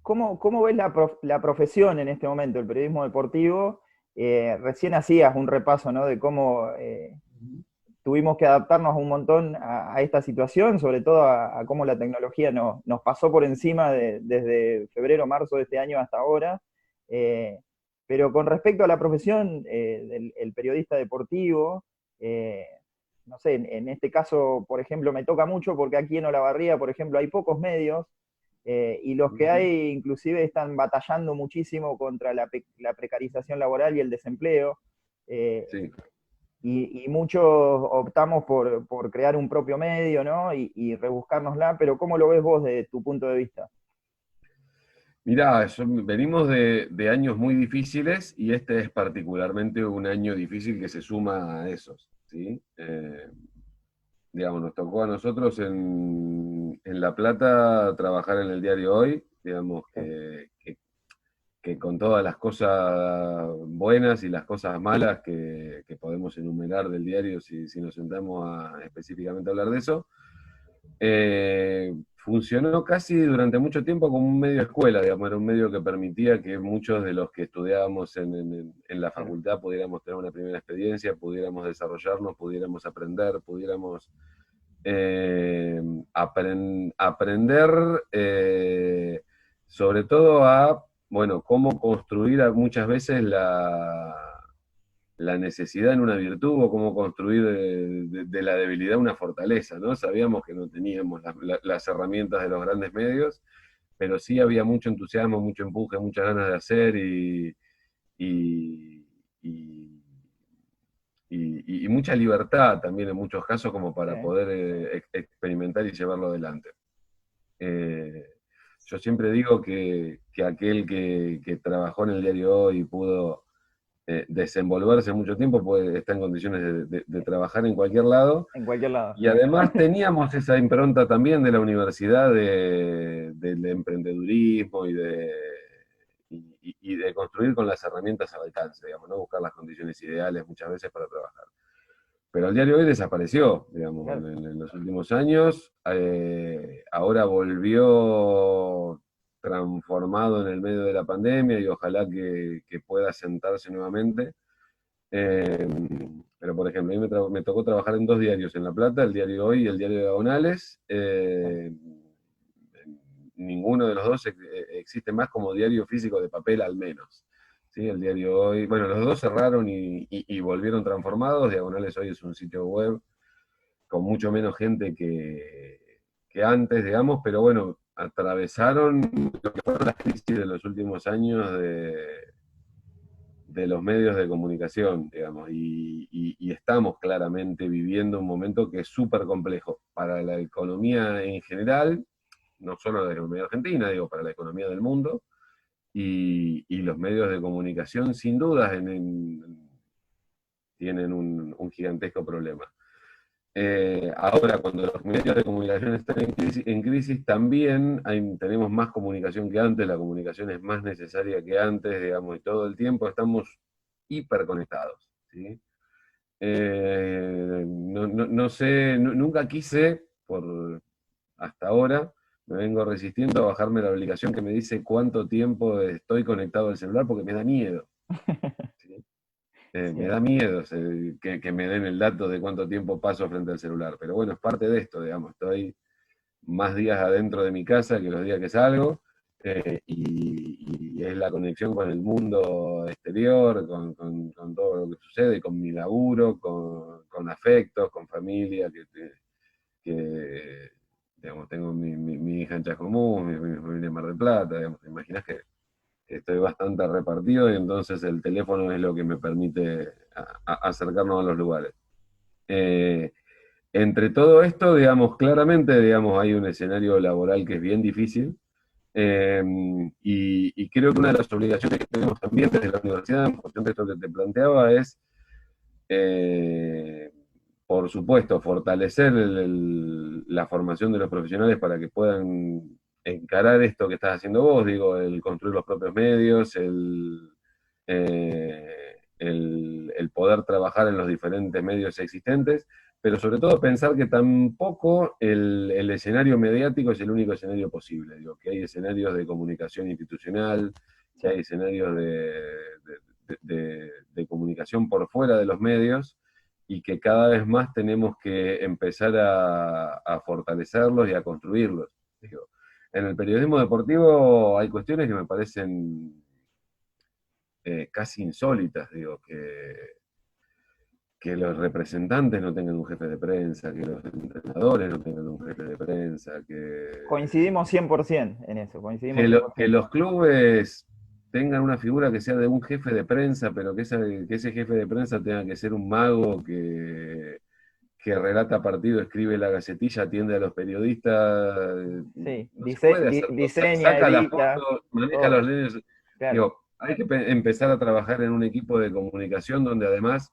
¿Cómo ves la profesión en este momento, el periodismo deportivo? Recién hacías un repaso, ¿no?, de cómo tuvimos que adaptarnos un montón a esta situación, sobre todo a cómo la tecnología nos pasó por encima desde febrero, marzo de este año hasta ahora. Pero con respecto a la profesión del periodista deportivo, no sé, en este caso, por ejemplo, me toca mucho porque aquí en Olavarría, por ejemplo, hay pocos medios, y los que hay inclusive están batallando muchísimo contra la precarización laboral y el desempleo. Sí. Y muchos optamos por crear un propio medio, ¿no? Y rebuscárnosla, pero ¿cómo lo ves vos desde tu punto de vista? Mirá, venimos de años muy difíciles y este es particularmente un año difícil que se suma a esos, ¿sí? Digamos, nos tocó a nosotros en La Plata trabajar en el diario Hoy, digamos, que con todas las cosas buenas y las cosas malas que podemos enumerar del diario si nos sentamos a específicamente hablar de eso, funcionó casi durante mucho tiempo como un medio escuela, digamos, era un medio que permitía que muchos de los que estudiábamos en la facultad pudiéramos tener una primera experiencia, pudiéramos desarrollarnos, pudiéramos aprender, pudiéramos aprender sobre todo a, bueno, cómo construir muchas veces la necesidad en una virtud o cómo construir de la debilidad una fortaleza, ¿no? Sabíamos que no teníamos las herramientas de los grandes medios, pero sí había mucho entusiasmo, mucho empuje, muchas ganas de hacer y, y mucha libertad también en muchos casos como para poder experimentar y llevarlo adelante. Yo siempre digo que aquel que trabajó en el diario Hoy y pudo desenvolverse mucho tiempo está en condiciones de trabajar en cualquier lado. En cualquier lado. Y además teníamos esa impronta también de la universidad del emprendedurismo y de construir con las herramientas al alcance, digamos, no buscar las condiciones ideales muchas veces para trabajar. Pero el diario Hoy desapareció, digamos, Claro. en los últimos años. Ahora volvió transformado en el medio de la pandemia y ojalá que pueda sentarse nuevamente. Pero, por ejemplo, a mí me tocó trabajar en dos diarios en La Plata, el diario Hoy y el diario Diagonales. Ninguno de los dos existe más como diario físico de papel, al menos. ¿Sí? El diario Hoy, bueno, los dos cerraron y volvieron transformados. Diagonales Hoy es un sitio web con mucho menos gente que antes, digamos, pero bueno, atravesaron lo que fueron las crisis de los últimos años de los medios de comunicación, digamos, y estamos claramente viviendo un momento que es súper complejo para la economía en general, no solo la economía argentina, digo, para la economía del mundo, y los medios de comunicación sin dudas tienen un gigantesco problema. Ahora, cuando los medios de comunicación están en crisis también tenemos más comunicación que antes, la comunicación es más necesaria que antes, digamos, y todo el tiempo estamos hiperconectados, ¿sí? No sé, nunca quise, hasta ahora, me vengo resistiendo a bajarme la aplicación que me dice cuánto tiempo estoy conectado al celular porque me da miedo. ¿Sí? Me da miedo que me den el dato de cuánto tiempo paso frente al celular, pero bueno, es parte de esto, digamos, estoy más días adentro de mi casa que los días que salgo, y es la conexión con el mundo exterior, con todo lo que sucede, con mi laburo, con afectos, con familia, que digamos, tengo mi hija en Chascomús, mi familia en Mar del Plata, digamos, te imaginas que estoy bastante repartido y entonces el teléfono es lo que me permite acercarnos a los lugares. Entre todo esto, digamos, claramente, digamos, hay un escenario laboral que es bien difícil, y creo que una de las obligaciones que tenemos también desde la universidad, en función de esto que te planteaba, es, por supuesto, fortalecer la formación de los profesionales para que puedan encarar esto que estás haciendo vos, digo, el construir los propios medios, el poder trabajar en los diferentes medios existentes, pero sobre todo pensar que tampoco el escenario mediático es el único escenario posible, digo, que hay escenarios de comunicación institucional, que hay escenarios de comunicación por fuera de los medios, y que cada vez más tenemos que empezar a fortalecerlos y a construirlos. Digo, en el periodismo deportivo hay cuestiones que me parecen casi insólitas, digo, que los representantes no tengan un jefe de prensa, que los entrenadores no tengan un jefe de prensa, Coincidimos 100% en eso, coincidimos que 100%. los clubes tengan una figura que sea de un jefe de prensa, pero que ese jefe de prensa tenga que ser un mago que relata partido, escribe la gacetilla, atiende a los periodistas, Sí, no se puede hacer, diseña, saca la edita, foto, maneja los todo, medios. claro, Digo, hay que empezar a trabajar en un equipo de comunicación donde además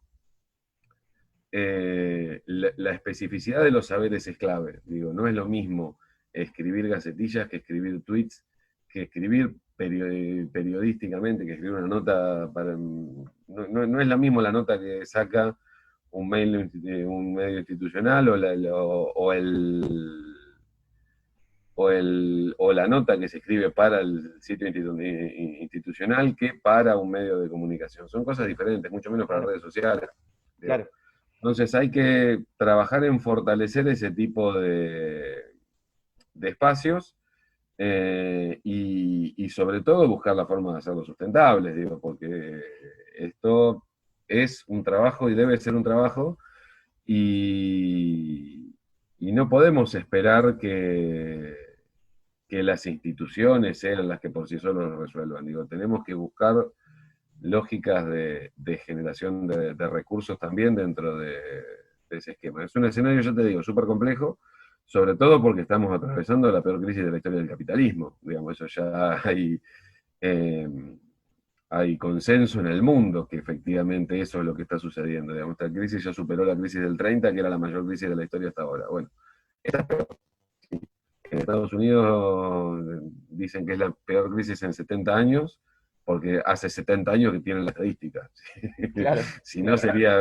la especificidad de los saberes es clave. Digo, no es lo mismo escribir gacetillas que escribir tweets, que escribir periodísticamente, que escribir una nota para... No es lo mismo la nota que saca un medio institucional o la nota que se escribe para el sitio institucional que para un medio de comunicación. Son cosas diferentes, mucho menos para claro, redes sociales. Digo. claro. Entonces hay que trabajar en fortalecer ese tipo de espacios y sobre todo buscar la forma de hacerlo sustentables, digo, porque esto es un trabajo y debe ser un trabajo y no podemos esperar que las instituciones sean las que por sí solas lo resuelvan. Digo, tenemos que buscar lógicas de generación de recursos también dentro de ese esquema. Es un escenario, yo te digo, súper complejo, sobre todo porque estamos atravesando la peor crisis de la historia del capitalismo. Digamos, eso ya eh, hay consenso en el mundo que efectivamente eso es lo que está sucediendo. Digamos, esta crisis ya superó la crisis del 30, que era la mayor crisis de la historia hasta ahora. Bueno, esta es peor. En Estados Unidos dicen que es la peor crisis en 70 años, porque hace 70 años que tienen la estadística. Claro, Si no sería,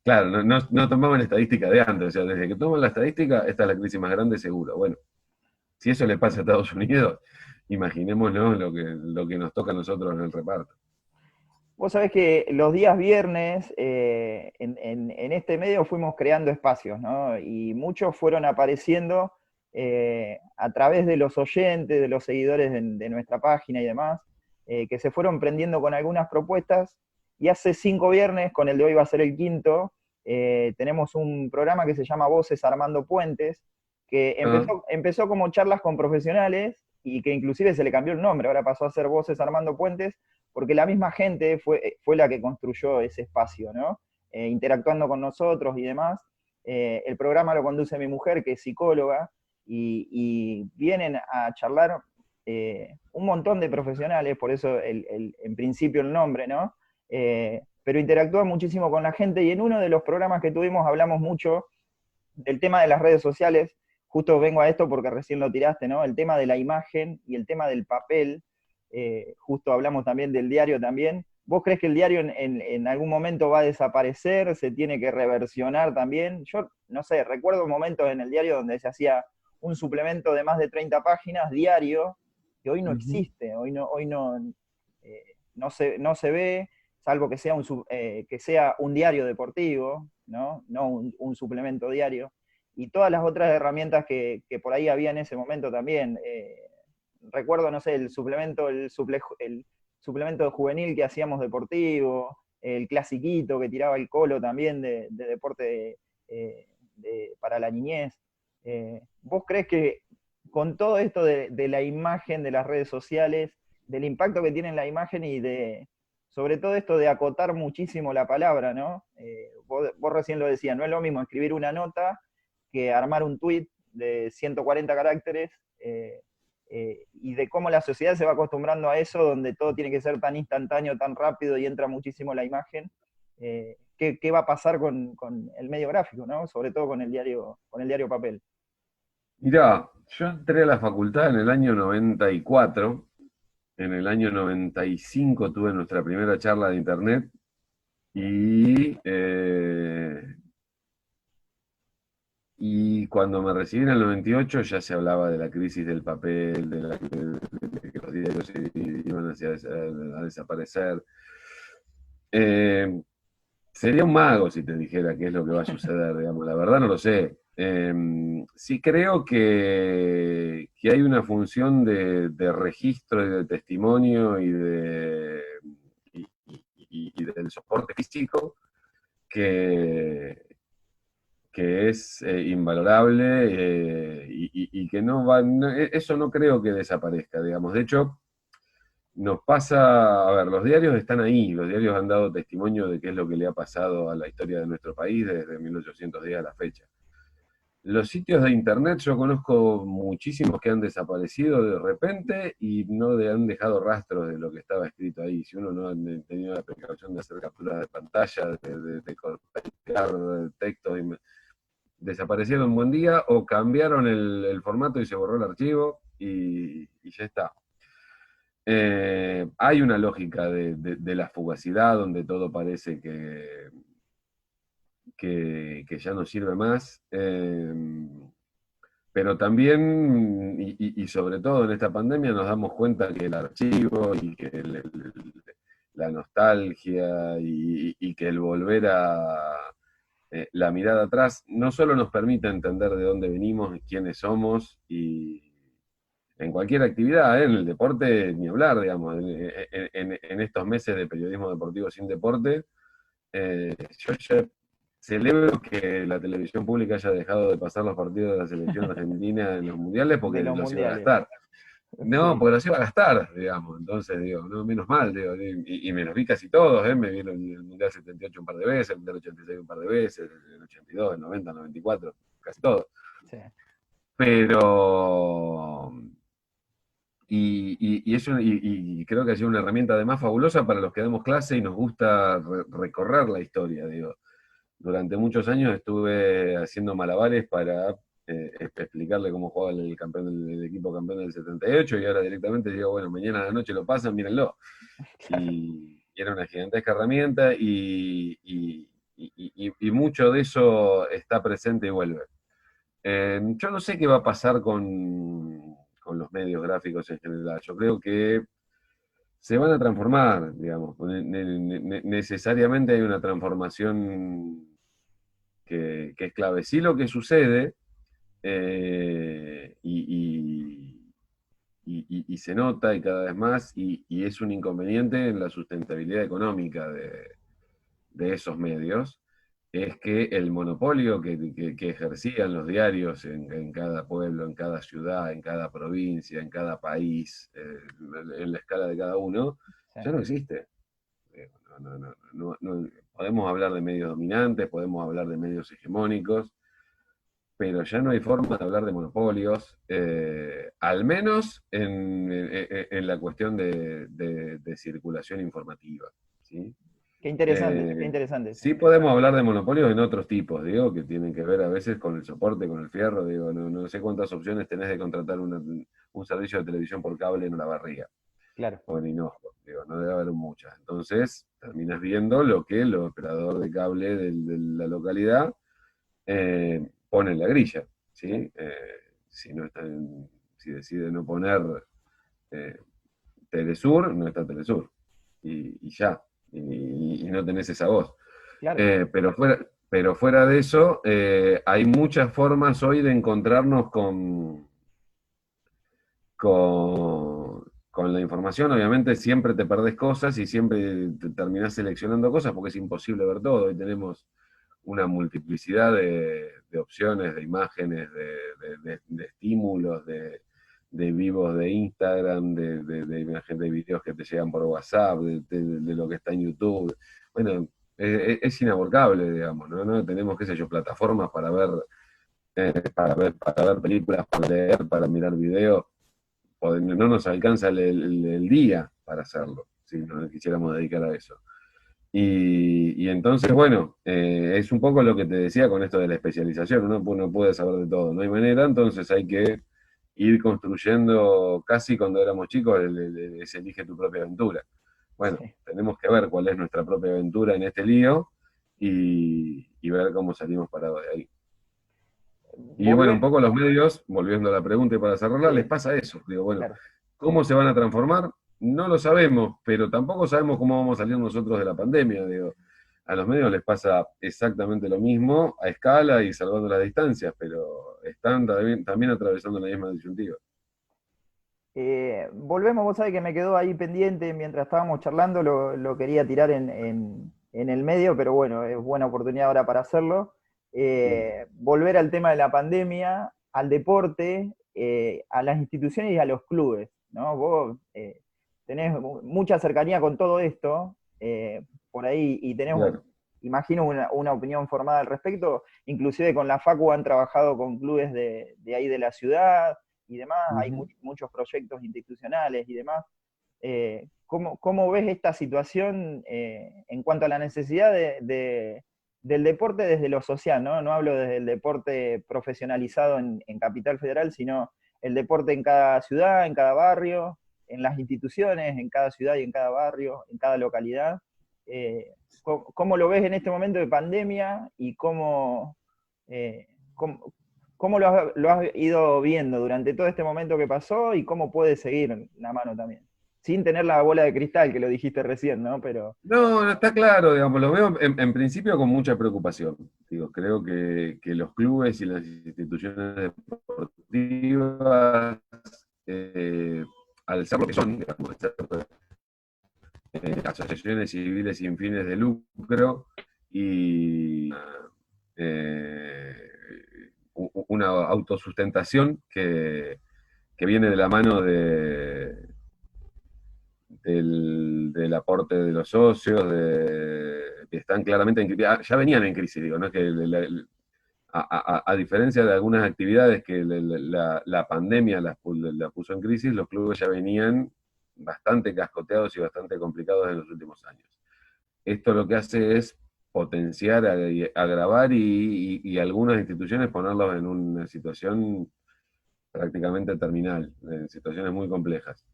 claro, no tomaban la estadística de antes, o sea, desde que toman la estadística, esta es la crisis más grande seguro. Bueno, si eso le pasa a Estados Unidos, imaginémonos lo que nos toca a nosotros en el reparto. vos sabés que los días viernes en este medio fuimos creando espacios, ¿no? Y muchos fueron apareciendo a través de los oyentes, de los seguidores de nuestra página y demás, que se fueron prendiendo con algunas propuestas. Y hace 5 viernes, con el de hoy va a ser el quinto, tenemos un programa que se llama Voces Armando Puentes, que empezó como charlas con profesionales y que inclusive se le cambió el nombre, ahora pasó a ser Voces Armando Puentes, porque la misma gente fue la que construyó ese espacio, ¿no? Interactuando con nosotros y demás. El programa lo conduce mi mujer, que es psicóloga, y vienen a charlar un montón de profesionales, por eso en principio el nombre, ¿no? Pero interactúa muchísimo con la gente, y en uno de los programas que tuvimos hablamos mucho del tema de las redes sociales. Justo vengo a esto porque recién lo tiraste, ¿no? El tema de la imagen y el tema del papel. Justo hablamos también del diario también. ¿Vos crees que el diario en algún momento va a desaparecer? ¿Se tiene que reversionar también? Yo, no sé, recuerdo momentos en el diario donde se hacía un suplemento de más de 30 páginas diario, que hoy no existe, hoy no se ve, salvo que sea un diario deportivo, ¿no? No un suplemento diario. Y todas las otras herramientas que por ahí había en ese momento también. Recuerdo, no sé, el suplemento juvenil que hacíamos deportivo, el clasiquito que tiraba el Colo también de deporte para la niñez. ¿Vos crees que con todo esto de la imagen, de las redes sociales, del impacto que tiene la imagen y sobre todo esto de acotar muchísimo la palabra, ¿no? Vos recién lo decías, no es lo mismo escribir una nota que armar un tweet de 140 caracteres, y de cómo la sociedad se va acostumbrando a eso, donde todo tiene que ser tan instantáneo, tan rápido, y entra muchísimo la imagen. ¿Qué va a pasar con el medio gráfico, ¿no? Sobre todo con el diario papel? Mirá, yo entré a la facultad en el año 94. En el año 95 tuve nuestra primera charla de internet y y cuando me recibí en el 98 ya se hablaba de la crisis del papel, de que los diarios iban a desaparecer. Eh, Sería un mago si te dijera qué es lo que va a suceder, digamos. La verdad no lo sé. Sí creo que hay una función de registro y de testimonio y del soporte físico que, que es invalorable y que no va, eso no creo que desaparezca, digamos. De hecho, nos pasa, a ver, los diarios están ahí, los diarios han dado testimonio de qué es lo que le ha pasado a la historia de nuestro país desde 1810 a la fecha. Los sitios de internet, yo conozco muchísimos que han desaparecido de repente y no han dejado rastros de lo que estaba escrito ahí. Si uno no ha tenido la precaución de hacer capturas de pantalla, de copiar textos, desaparecieron un buen día o cambiaron el formato y se borró el archivo y ya está. Hay una lógica de la fugacidad donde todo parece que ya no sirve más, pero también, y sobre todo en esta pandemia, nos damos cuenta que el archivo y que la nostalgia y que el volver a la mirada atrás no solo nos permite entender de dónde venimos, quiénes somos y en cualquier actividad, en el deporte ni hablar, digamos, en estos meses de periodismo deportivo sin deporte, yo ya celebro que la televisión pública haya dejado de pasar los partidos de la selección argentina en los mundiales porque De los los iba a mundiales. gastar. No, Sí. porque los iba a gastar, digamos. Entonces, digo, no, menos mal, digo, y me los vi casi todos, ¿eh? Me vieron el Mundial 78 un par de veces, el Mundial 86 un par de veces, el 82, el 90, el 94, casi todos. Sí. Pero, y creo que ha sido una herramienta además fabulosa para los que damos clase y nos gusta recorrer la historia, digo. Durante muchos años estuve haciendo malabares para explicarle cómo jugaba el campeón el equipo campeón del 78 y ahora directamente digo, bueno, mañana a la noche lo pasan, mírenlo. Claro. Y era una gigantesca herramienta y mucho de eso está presente y vuelve. Yo no sé qué va a pasar con los medios gráficos en general. Yo creo que se van a transformar, digamos. Necesariamente hay una transformación que es clave. Sí, lo que sucede, eh, y, y se nota y cada vez más, y es un inconveniente en la sustentabilidad económica de esos medios, es que el monopolio que ejercían los diarios en cada pueblo, en cada ciudad, en cada provincia, en cada país, en la escala de cada uno, Sí. ya no existe. Podemos hablar de medios dominantes, podemos hablar de medios hegemónicos, pero ya no hay forma de hablar de monopolios, al menos en la cuestión de circulación informativa. ¿Sí? Qué interesante, qué Eh, interesante. sí podemos hablar de monopolios en otros tipos, digo, que tienen que ver a veces con el soporte, con el fierro, digo, no sé cuántas opciones tenés de contratar un servicio de televisión por cable en Olavarría Claro. o en Hinojo, digo, no debe haber muchas. Entonces, terminas viendo lo que el operador de cable de la localidad pone en la grilla, ¿sí? Sí. Si no está si decide no poner eh, Telesur, no está Telesur, y ya, y no tenés esa voz. Claro. Pero fuera de eso, hay muchas formas hoy de encontrarnos con la información. Obviamente siempre te perdés cosas y siempre te terminás seleccionando cosas porque es imposible ver todo. Hoy tenemos una multiplicidad de opciones, de imágenes, de estímulos, de vivos de Instagram, de videos que te llegan por WhatsApp, de lo que está en YouTube. Bueno, es inaborcable, digamos, ¿no? Tenemos, qué sé yo, plataformas para ver películas, para leer, para mirar videos. No nos alcanza el día para hacerlo, si nos quisiéramos dedicar a eso. Y entonces, bueno, es un poco lo que te decía con esto de la especialización, uno no puede saber de todo, no hay manera, entonces hay que ir construyendo, casi cuando éramos chicos, se elige tu propia aventura. Bueno, Sí. tenemos que ver cuál es nuestra propia aventura en este lío y ver cómo salimos parados de ahí. Y bueno, un Volver, poco los medios, volviendo a la pregunta y para cerrarla, les sí, pasa eso. Digo, bueno, claro. ¿cómo se van a transformar? No lo sabemos, pero tampoco sabemos cómo vamos a salir nosotros de la pandemia. Digo, a los medios les pasa exactamente lo mismo, a escala y salvando las distancias, pero están también atravesando la misma disyuntiva. Volvemos, vos sabés que me quedó ahí pendiente mientras estábamos charlando, lo quería tirar en el medio, pero bueno, es buena oportunidad ahora para hacerlo. Volver al tema de la pandemia, al deporte, a las instituciones y a los clubes, ¿no? Vos tenés mucha cercanía con todo esto, por ahí, y tenés, Claro, imagino, una opinión formada al respecto, inclusive con la Facu han trabajado con clubes de ahí de la ciudad y demás, hay ujú. muchos proyectos institucionales y demás. ¿Cómo ves esta situación en cuanto a la necesidad del deporte desde lo social? ¿No? No hablo desde el deporte profesionalizado en Capital Federal, sino el deporte en cada ciudad, en cada barrio, en las instituciones, en cada ciudad y en cada barrio, en cada localidad. ¿Cómo lo ves en este momento de pandemia y eh, cómo, cómo lo has ido viendo durante todo este momento que pasó y cómo puede seguir la mano también? Sin tener la bola de cristal, que lo dijiste recién, ¿no? Pero No, no, está claro, digamos, lo veo en principio con mucha preocupación. Digo, creo que los clubes y las instituciones deportivas, eh, al ser lo que son, digamos, asociaciones civiles sin fines de lucro y eh, una autosustentación que viene de la mano del aporte de los socios, que están claramente en crisis, ya venían en crisis, digo, ¿no? Es que a diferencia de algunas actividades que la pandemia la puso en crisis, los clubes ya venían bastante cascoteados y bastante complicados en los últimos años. Esto lo que hace es potenciar, agravar y algunas instituciones ponerlos en una situación prácticamente terminal, en situaciones muy complejas.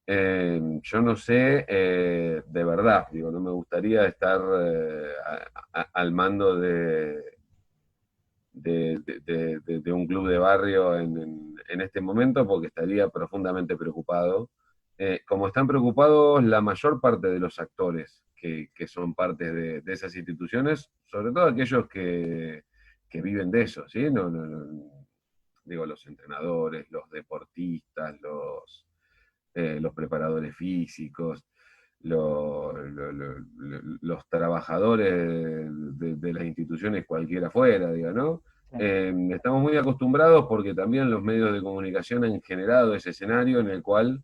Yo no sé, de verdad, digo, no me gustaría estar al mando de un club de barrio en este momento porque estaría profundamente preocupado. Como están preocupados la mayor parte de los actores que son parte de esas instituciones, sobre todo aquellos que viven de eso, ¿sí? Digo, los entrenadores, los deportistas, los preparadores físicos, los trabajadores de las instituciones cualquiera fuera, diga, ¿no? sí, Estamos muy acostumbrados porque también los medios de comunicación han generado ese escenario en el cual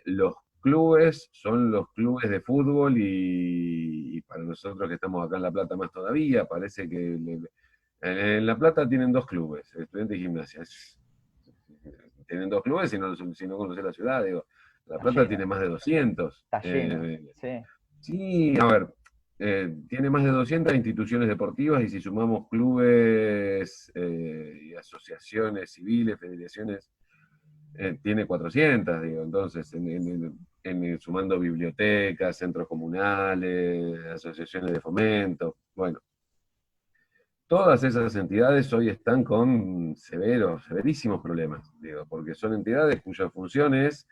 los clubes son los clubes de fútbol y para nosotros que estamos acá en La Plata más todavía, parece que en La Plata tienen dos clubes, Estudiantes y Gimnasia. Tienen dos clubes si no conoces la ciudad, digo. La está Plata lleno, tiene más de 200. está lleno, sí, Sí, a ver, tiene más de 200 instituciones deportivas y si sumamos clubes y asociaciones civiles, federaciones, tiene 400, digo. Entonces, sumando bibliotecas, centros comunales, asociaciones de fomento, bueno, todas esas entidades hoy están con severísimos problemas, digo, porque son entidades cuya función es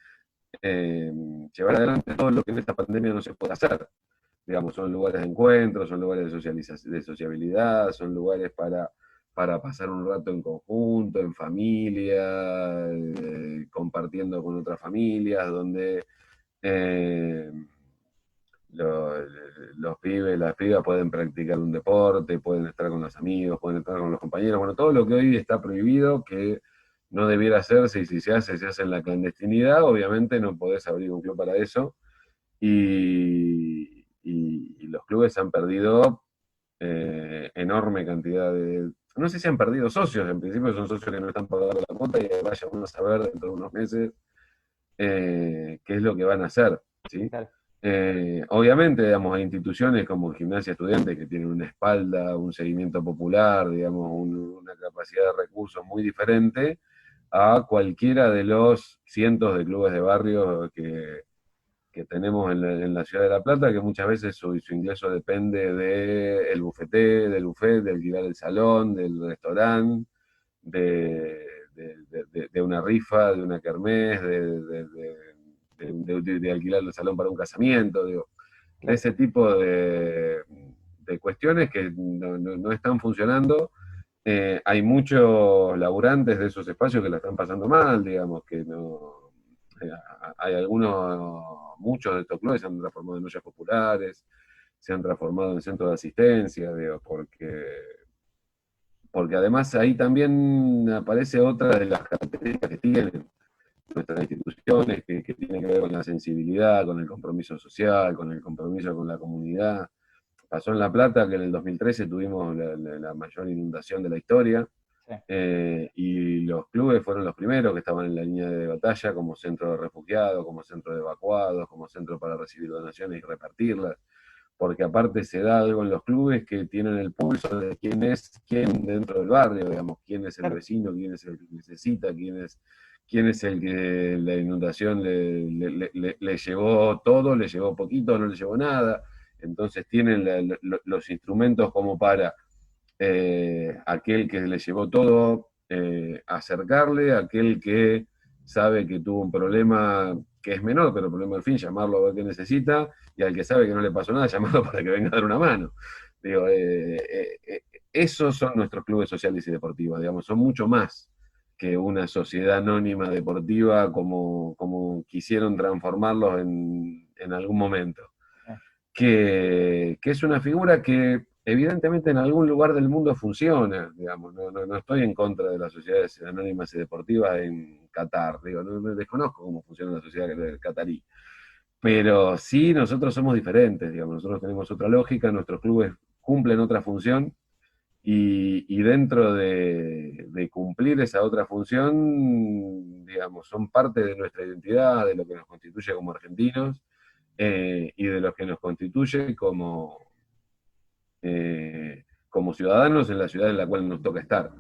eh, llevar adelante todo lo que en esta pandemia no se puede hacer. Digamos, son lugares de encuentro, son lugares de socialización, de sociabilidad, son lugares para pasar un rato en conjunto, en familia, compartiendo con otras familias, donde eh, lo- los pibes, las pibas pueden practicar un deporte, pueden estar con los amigos, pueden estar con los compañeros, bueno, todo lo que hoy está prohibido, que no debiera hacerse, y si se hace en la clandestinidad, obviamente no podés abrir un club para eso, y los clubes han perdido enorme cantidad no sé si han perdido socios, en principio son socios que no están pagando la cuota y vaya uno a saber dentro de unos meses qué es lo que van a hacer, ¿sí? claro. Obviamente, digamos, hay instituciones como Gimnasia Estudiantes que tienen una espalda, un seguimiento popular, digamos, una capacidad de recursos muy diferente a cualquiera de los cientos de clubes de barrio que tenemos en la ciudad de La Plata, que muchas veces su ingreso depende del bufeté, del buffet, de alquilar el salón, del restaurante, de una rifa, de una kermés, de alquilar el salón para un casamiento, digo, de Claro. ese tipo de cuestiones que no están funcionando. Hay muchos laburantes de esos espacios que la están pasando mal, digamos, que no. eh, Hay muchos de estos clubes se han transformado en ollas populares, se han transformado en centros de asistencia, digo, porque además ahí también aparece otra de las características que tienen nuestras instituciones, que tiene que ver con la sensibilidad, con el compromiso social, con el compromiso con la comunidad. Pasó en La Plata que en el 2013 tuvimos la mayor inundación de la historia, Sí. y los clubes fueron los primeros que estaban en la línea de batalla como centro de refugiados, como centro de evacuados, como centro para recibir donaciones y repartirlas, porque aparte se da algo en los clubes que tienen el pulso de quién es quién dentro del barrio, digamos, quién es el Claro. vecino, quién es el que necesita, quién es el que la inundación le llevó todo, le llevó poquito, no le llevó nada. Entonces tienen los instrumentos como para aquel que le llevó todo, acercarle, aquel que sabe que tuvo un problema que es menor, pero el problema al fin, llamarlo a ver qué necesita, y al que sabe que no le pasó nada, llamarlo para que venga a dar una mano. Digo, esos son nuestros clubes sociales y deportivos, digamos, son mucho más que una sociedad anónima deportiva como quisieron transformarlos en algún momento. Eh, Que es una figura que evidentemente en algún lugar del mundo funciona, digamos, no estoy en contra de las sociedades anónimas y deportivas en Qatar, digo, no desconozco cómo funciona la sociedad catarí, pero sí nosotros somos diferentes, digamos, nosotros tenemos otra lógica, nuestros clubes cumplen otra función, y dentro de cumplir esa otra función, digamos, son parte de nuestra identidad, de lo que nos constituye como argentinos, y de lo que nos constituye como ciudadanos en la ciudad en la cual nos toca estar.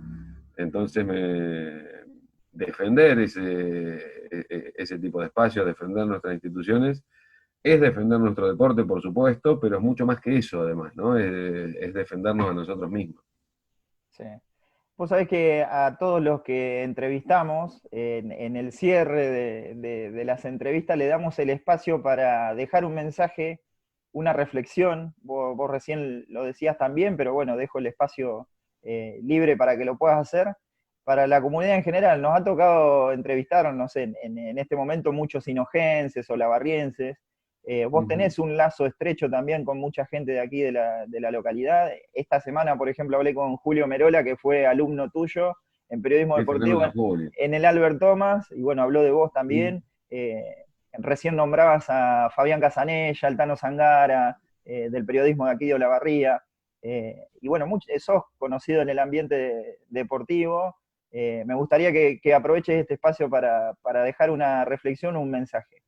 Entonces, defender ese tipo de espacios, defender nuestras instituciones, es defender nuestro deporte, por supuesto, pero es mucho más que eso, además, ¿no? Es defendernos a nosotros mismos. sí. Vos sabés que a todos los que entrevistamos, en el cierre de las entrevistas, le damos el espacio para dejar un mensaje, una reflexión. Vos recién lo decías también, pero bueno, dejo el espacio libre para que lo puedas hacer. Para la comunidad en general, nos ha tocado entrevistar, no sé, en este momento muchos hinojenses o lavarrienses. Vos Ujú. tenés un lazo estrecho también con mucha gente de aquí de la localidad. Esta semana, por ejemplo, hablé con Julio Merola, que fue alumno tuyo en periodismo Qué deportivo fenómeno, Juli. en el Albert Thomas, y bueno, habló de vos Mm. también. Recién nombrabas a Fabián Casanella, Altano Zangara, del periodismo de aquí de Olavarría. Y bueno, sos conocido en el ambiente deportivo. Me gustaría que aproveches este espacio para dejar una reflexión o un mensaje.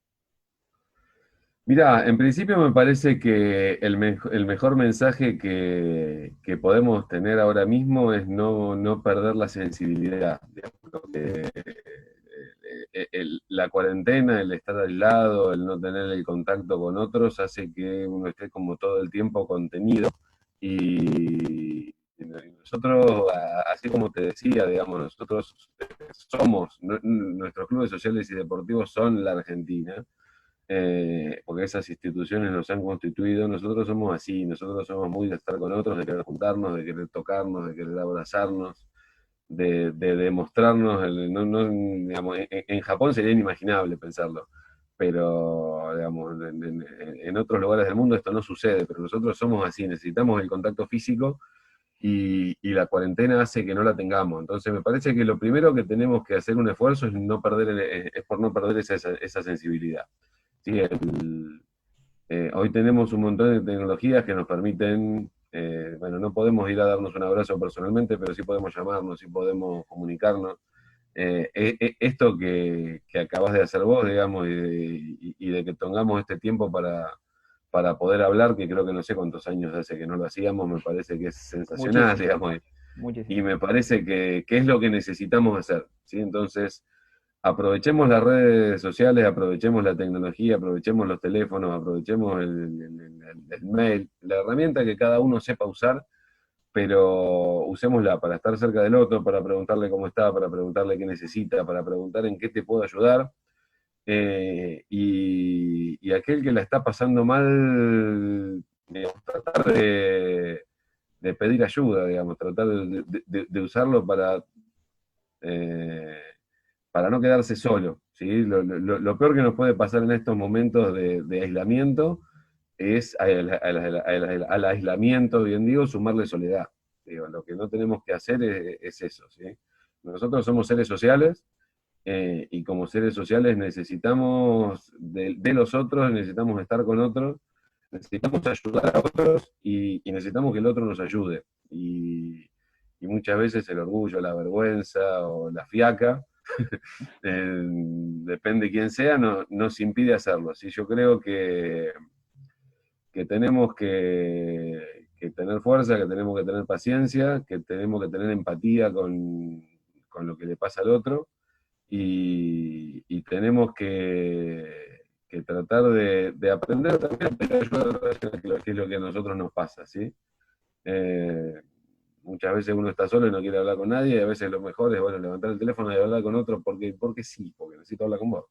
Mirá, en principio me parece que el mejor mensaje que podemos tener ahora mismo es no perder la sensibilidad. Digamos, la cuarentena, el estar aislado, el no tener el contacto con otros, hace que uno esté como todo el tiempo contenido. Y nosotros, así como te decía, digamos, nosotros nuestros clubes sociales y deportivos son la Argentina, porque esas instituciones nos han constituido. Nosotros somos así, nosotros somos muy de estar con otros, de querer juntarnos, de querer tocarnos, de querer abrazarnos, de demostrarnos. Digamos, en Japón sería inimaginable pensarlo, pero digamos, en otros lugares del mundo esto no sucede, pero nosotros somos así, necesitamos el contacto físico. Y la cuarentena hace que no la tengamos. Entonces me parece que lo primero que tenemos que hacer un esfuerzo es por no perder esa sensibilidad. Sí, hoy tenemos un montón de tecnologías que nos permiten, bueno, no podemos ir a darnos un abrazo personalmente, pero sí podemos llamarnos, sí podemos comunicarnos. esto que acabas de hacer vos, digamos, y de que tengamos este tiempo para poder hablar, que creo que no sé cuántos años hace que no lo hacíamos, me parece que es sensacional, Muchísimo, digamos, y muchísimo. me parece que es lo que necesitamos hacer, ¿sí? Entonces, aprovechemos las redes sociales, aprovechemos la tecnología, aprovechemos los teléfonos, aprovechemos el mail, la herramienta que cada uno sepa usar, pero usémosla para estar cerca del otro, para preguntarle cómo está, para preguntarle qué necesita, para preguntar en qué te puedo ayudar. Y aquel que la está pasando mal, digamos, tratar de pedir ayuda, digamos, tratar de usarlo eh, para no quedarse solo, ¿sí? Lo peor que nos puede pasar en estos momentos de aislamiento es al aislamiento, bien digo, sumarle soledad. Digo, lo que no tenemos que hacer es eso, ¿sí? Nosotros somos seres sociales, y como seres sociales necesitamos de los otros, necesitamos estar con otros, necesitamos ayudar a otros y necesitamos que el otro nos ayude. Y muchas veces el orgullo, la vergüenza o la fiaca, depende quién sea, nos impide hacerlo. ¿Sí? Yo creo que tenemos que tener fuerza, que tenemos que tener paciencia, que tenemos que tener empatía con lo que le pasa al otro y tenemos que tratar de aprender también a pedir ayuda a otras personas, que es lo que a nosotros nos pasa, ¿sí? Eh, Muchas veces uno está solo y no quiere hablar con nadie, y a veces lo mejor es, bueno, levantar el teléfono y hablar con otro porque sí, porque necesito hablar con vos,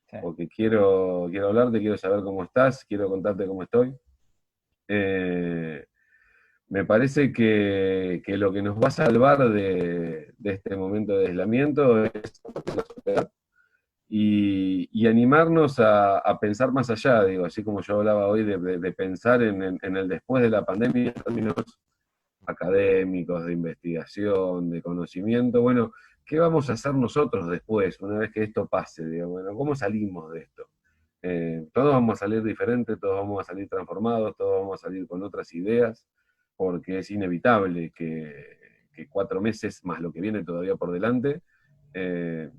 Sí. porque quiero hablarte, quiero saber cómo estás, quiero contarte cómo estoy. Eh, Me parece que lo que nos va a salvar de este momento de aislamiento es la soledad y animarnos a pensar más allá, digo, así como yo hablaba hoy de pensar en el después de la pandemia en términos académicos, de investigación, de conocimiento. Bueno, ¿qué vamos a hacer nosotros después, una vez que esto pase? Digo, bueno, ¿cómo salimos de esto? Todos vamos a salir diferentes, todos vamos a salir transformados, todos vamos a salir con otras ideas, porque es inevitable que 4 meses más lo que viene todavía por delante, eh,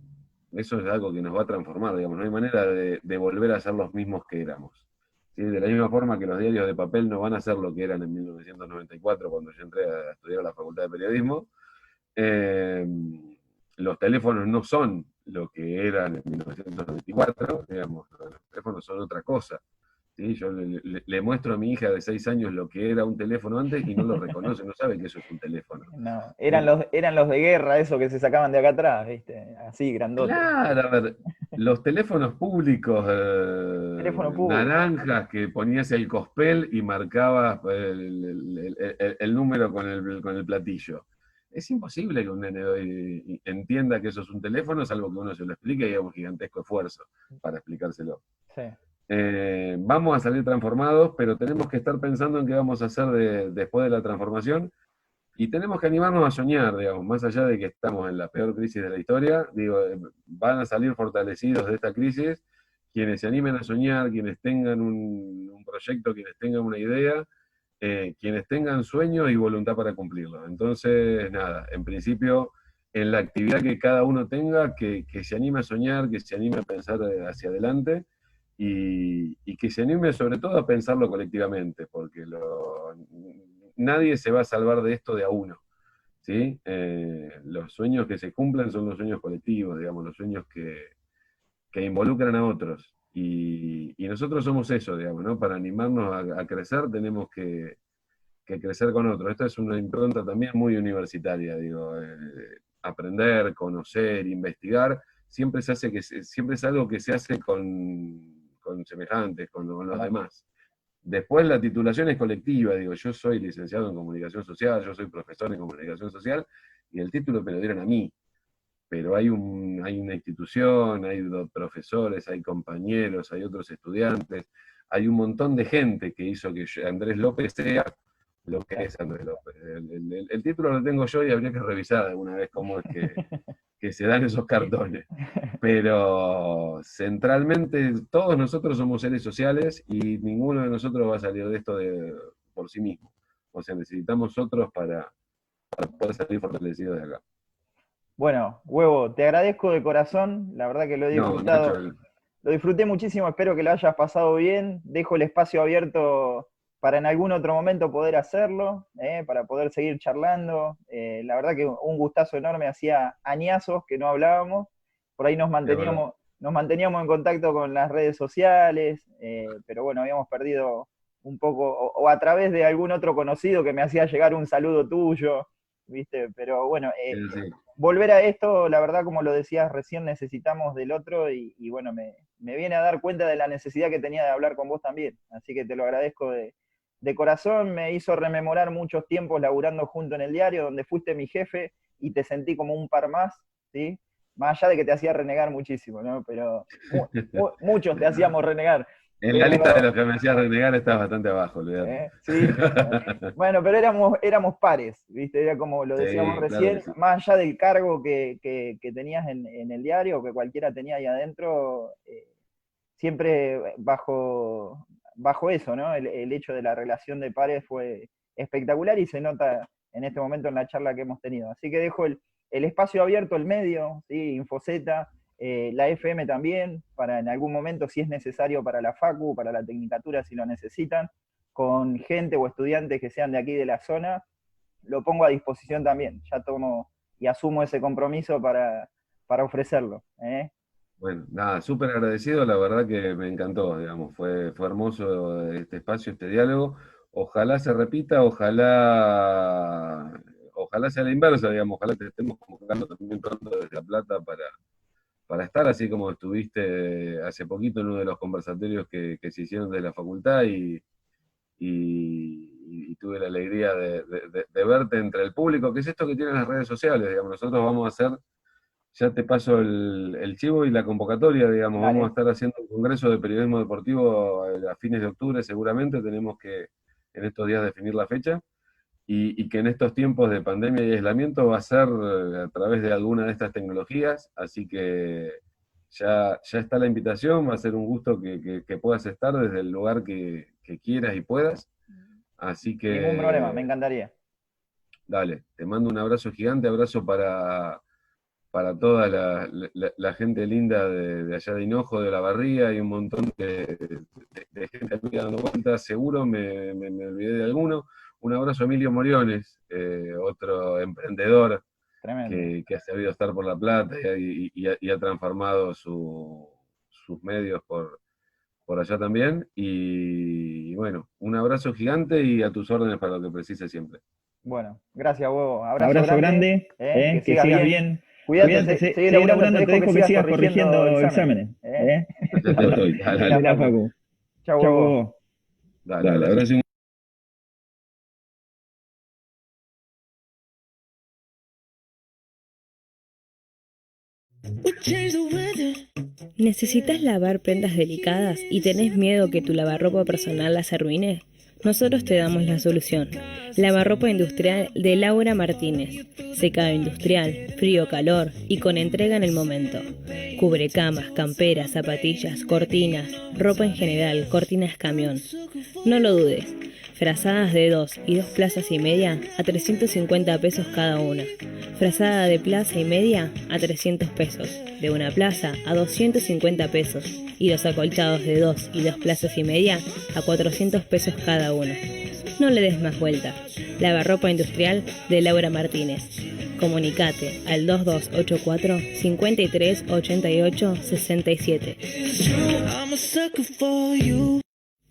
eso es algo que nos va a transformar, digamos, no hay manera de volver a ser los mismos que éramos. ¿Sí? De la misma forma que los diarios de papel no van a ser lo que eran en 1994, cuando yo entré a estudiar a la Facultad de Periodismo, eh, los teléfonos no son lo que eran en 1994, digamos, los teléfonos son otra cosa. ¿Sí? Yo le muestro a mi hija de 6 años lo que era un teléfono antes y no lo reconoce, no sabe que eso es un teléfono. No, ¿Sí? eran los de guerra, esos que se sacaban de acá atrás, ¿viste? Así, grandotes. Claro, a ver, los teléfonos públicos Teléfono público. naranjas que ponías el cospel y marcabas el número con el platillo. Es imposible que un nene hoy entienda que eso es un teléfono, salvo que uno se lo explique y haga un gigantesco esfuerzo para explicárselo. Sí. Vamos a salir transformados, pero tenemos que estar pensando en qué vamos a hacer después de la transformación y tenemos que animarnos a soñar, digamos, más allá de que estamos en la peor crisis de la historia, digo, van a salir fortalecidos de esta crisis quienes se animen a soñar, quienes tengan un proyecto, quienes tengan una idea, quienes tengan sueños y voluntad para cumplirlo. Entonces, nada, en principio, en la actividad que cada uno tenga, que se anime a soñar, que se anime a pensar hacia adelante y que se anime sobre todo a pensarlo colectivamente, porque nadie se va a salvar de esto de a uno. ¿Sí? Los sueños que se cumplen son los sueños colectivos, digamos, los sueños que involucran a otros. Y nosotros somos eso, digamos, ¿no? Para animarnos a crecer tenemos que crecer con otros. Esta es una impronta también muy universitaria, digo, aprender, conocer, investigar, siempre se hace siempre es algo que se hace con semejantes, con los demás. Después la titulación es colectiva, digo, yo soy licenciado en comunicación social, yo soy profesor en comunicación social, y el título me lo dieron a mí, pero hay una institución, hay profesores, hay compañeros, hay otros estudiantes, hay un montón de gente que hizo que Andrés López sea lo que es Andrés López. El título lo tengo yo y habría que revisar alguna vez cómo es que se dan esos cartones. Pero centralmente todos nosotros somos seres sociales y ninguno de nosotros va a salir de esto por sí mismo. O sea, necesitamos otros para poder salir fortalecidos de acá. Bueno, Huevo, te agradezco de corazón, la verdad que lo he No, Nacho, disfrutado, lo disfruté muchísimo, espero que lo hayas pasado bien, dejo el espacio abierto para en algún otro momento poder hacerlo, para poder seguir charlando. La verdad que un gustazo enorme, hacía añazos que no hablábamos, por ahí es verdad. nos manteníamos en contacto con las redes sociales, pero bueno, habíamos perdido un poco, o a través de algún otro conocido que me hacía llegar un saludo tuyo, ¿viste? Pero bueno, Sí. volver a esto, la verdad, como lo decías recién, necesitamos del otro y bueno, me viene a dar cuenta de la necesidad que tenía de hablar con vos también. Así que te lo agradezco de corazón, me hizo rememorar muchos tiempos laburando junto en el diario, donde fuiste mi jefe y te sentí como un par más, ¿sí? Más allá de que te hacía renegar muchísimo, ¿no? Pero muchos te hacíamos renegar. En la lista de Pero los que me hacías renegar estás bastante abajo, olvídate. Sí. Bueno, pero éramos pares, ¿viste? Era como lo decíamos Sí, claro que recién, sí. más allá del cargo que tenías en el diario o que cualquiera tenía ahí adentro, siempre bajo eso, ¿no? El hecho de la relación de pares fue espectacular y se nota en este momento en la charla que hemos tenido. Así que dejo el espacio abierto, el medio, ¿sí? Infoceta, la FM también, para en algún momento, si es necesario para la Facu, para la Tecnicatura, si lo necesitan, con gente o estudiantes que sean de aquí de la zona, lo pongo a disposición también. Ya tomo y asumo ese compromiso para ofrecerlo. Bueno, nada, súper agradecido, la verdad que me encantó, digamos, fue hermoso este espacio, este diálogo. Ojalá se repita, ojalá sea la inversa, digamos, ojalá te estemos convocando también pronto desde La Plata para estar, así como estuviste hace poquito en uno de los conversatorios que se hicieron de la facultad y tuve la alegría de verte entre el público, que es esto que tienen las redes sociales, digamos, nosotros vamos a hacer, ya te paso el chivo y la convocatoria, digamos, vamos a Dale. estar haciendo un congreso de periodismo deportivo a fines de octubre seguramente, tenemos que en estos días definir la fecha, y que en estos tiempos de pandemia y aislamiento va a ser a través de alguna de estas tecnologías, así que ya está la invitación, va a ser un gusto que puedas estar desde el lugar que quieras y puedas, así Ningún problema, me que encantaría. dale, te mando un abrazo gigante, abrazo para toda la gente linda de allá de Hinojo, de La Barría, y un montón de gente amiga dando vueltas, seguro me olvidé de alguno. Un abrazo a Emilio Moriones, otro emprendedor Tremendo. que ha sabido estar por La Plata y ha transformado sus medios por allá también. Y bueno, un abrazo gigante y a tus órdenes para lo que precises siempre. Bueno, gracias, Hugo. Abrazo Abrazo grande, grande, que que sigas sigas bien. bien. Cuídate, Cuídate, seguí sigue laburando, te laburando, te dejo que dejo que sigas sigas corrigiendo corrigiendo exámenes. exámenes. ¿Eh? Ya estoy, dale, De dale, la De la Facu. Facu. Chau, Chau, Hugo. Hugo. dale, Dale, abrazo. abrazo. ¿Necesitas lavar prendas delicadas y tenés miedo que tu lavarropa personal las arruine? Nosotros te damos la solución. Lavarropa industrial de Laura Martínez. Secado industrial, frío-calor y con entrega en el momento. Cubre camas, camperas, zapatillas, cortinas, ropa en general, cortinas camión. No lo dudes. Frazadas de 2 y 2 plazas y media a 350 pesos cada una. Frazada de plaza y media a 300 pesos. De una plaza a 250 pesos. Y los acolchados de 2 y 2 plazas y media a 400 pesos cada uno. No le des más vuelta. Lavarropa industrial de Laura Martínez. Comunicate al 2284 53 88 67.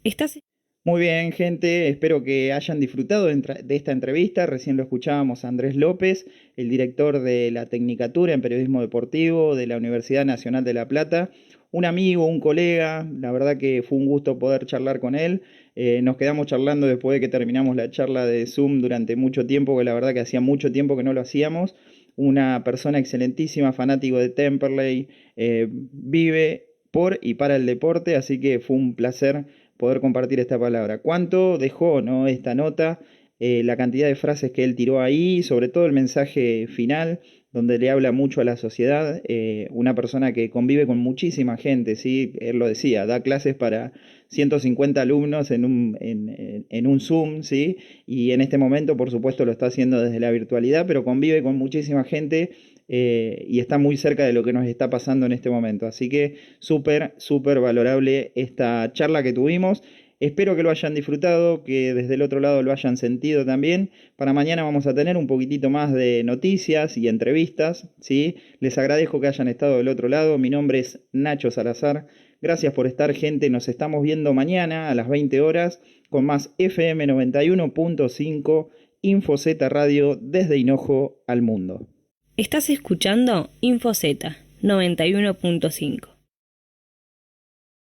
¿Estás? Muy bien, gente, espero que hayan disfrutado de esta entrevista. Recién lo escuchábamos a Andrés López, el director de la Tecnicatura en Periodismo Deportivo de la Universidad Nacional de La Plata. Un amigo, un colega, la verdad que fue un gusto poder charlar con él. Nos quedamos charlando después de que terminamos la charla de Zoom durante mucho tiempo, que la verdad que hacía mucho tiempo que no lo hacíamos. Una persona excelentísima, fanático de Temperley, vive por y para el deporte, así que fue un placer poder compartir esta palabra. ¿Cuánto dejó, no, esta nota la cantidad de frases que él tiró ahí, sobre todo el mensaje final, donde le habla mucho a la sociedad, una persona que convive con muchísima gente, ¿sí? Él lo decía, da clases para 150 alumnos en un Zoom, ¿sí? Y en este momento, por supuesto, lo está haciendo desde la virtualidad, pero convive con muchísima gente y está muy cerca de lo que nos está pasando en este momento. Así que súper, súper valorable esta charla que tuvimos. Espero que lo hayan disfrutado, que desde el otro lado lo hayan sentido también. Para mañana vamos a tener un poquitito más de noticias y entrevistas, ¿sí? Les agradezco que hayan estado del otro lado. Mi nombre es Nacho Salazar. Gracias por estar, gente. Nos estamos viendo mañana a las 20 horas con más FM 91.5 InfoZ Radio desde Hinojo al mundo. Estás escuchando InfoZ 91.5.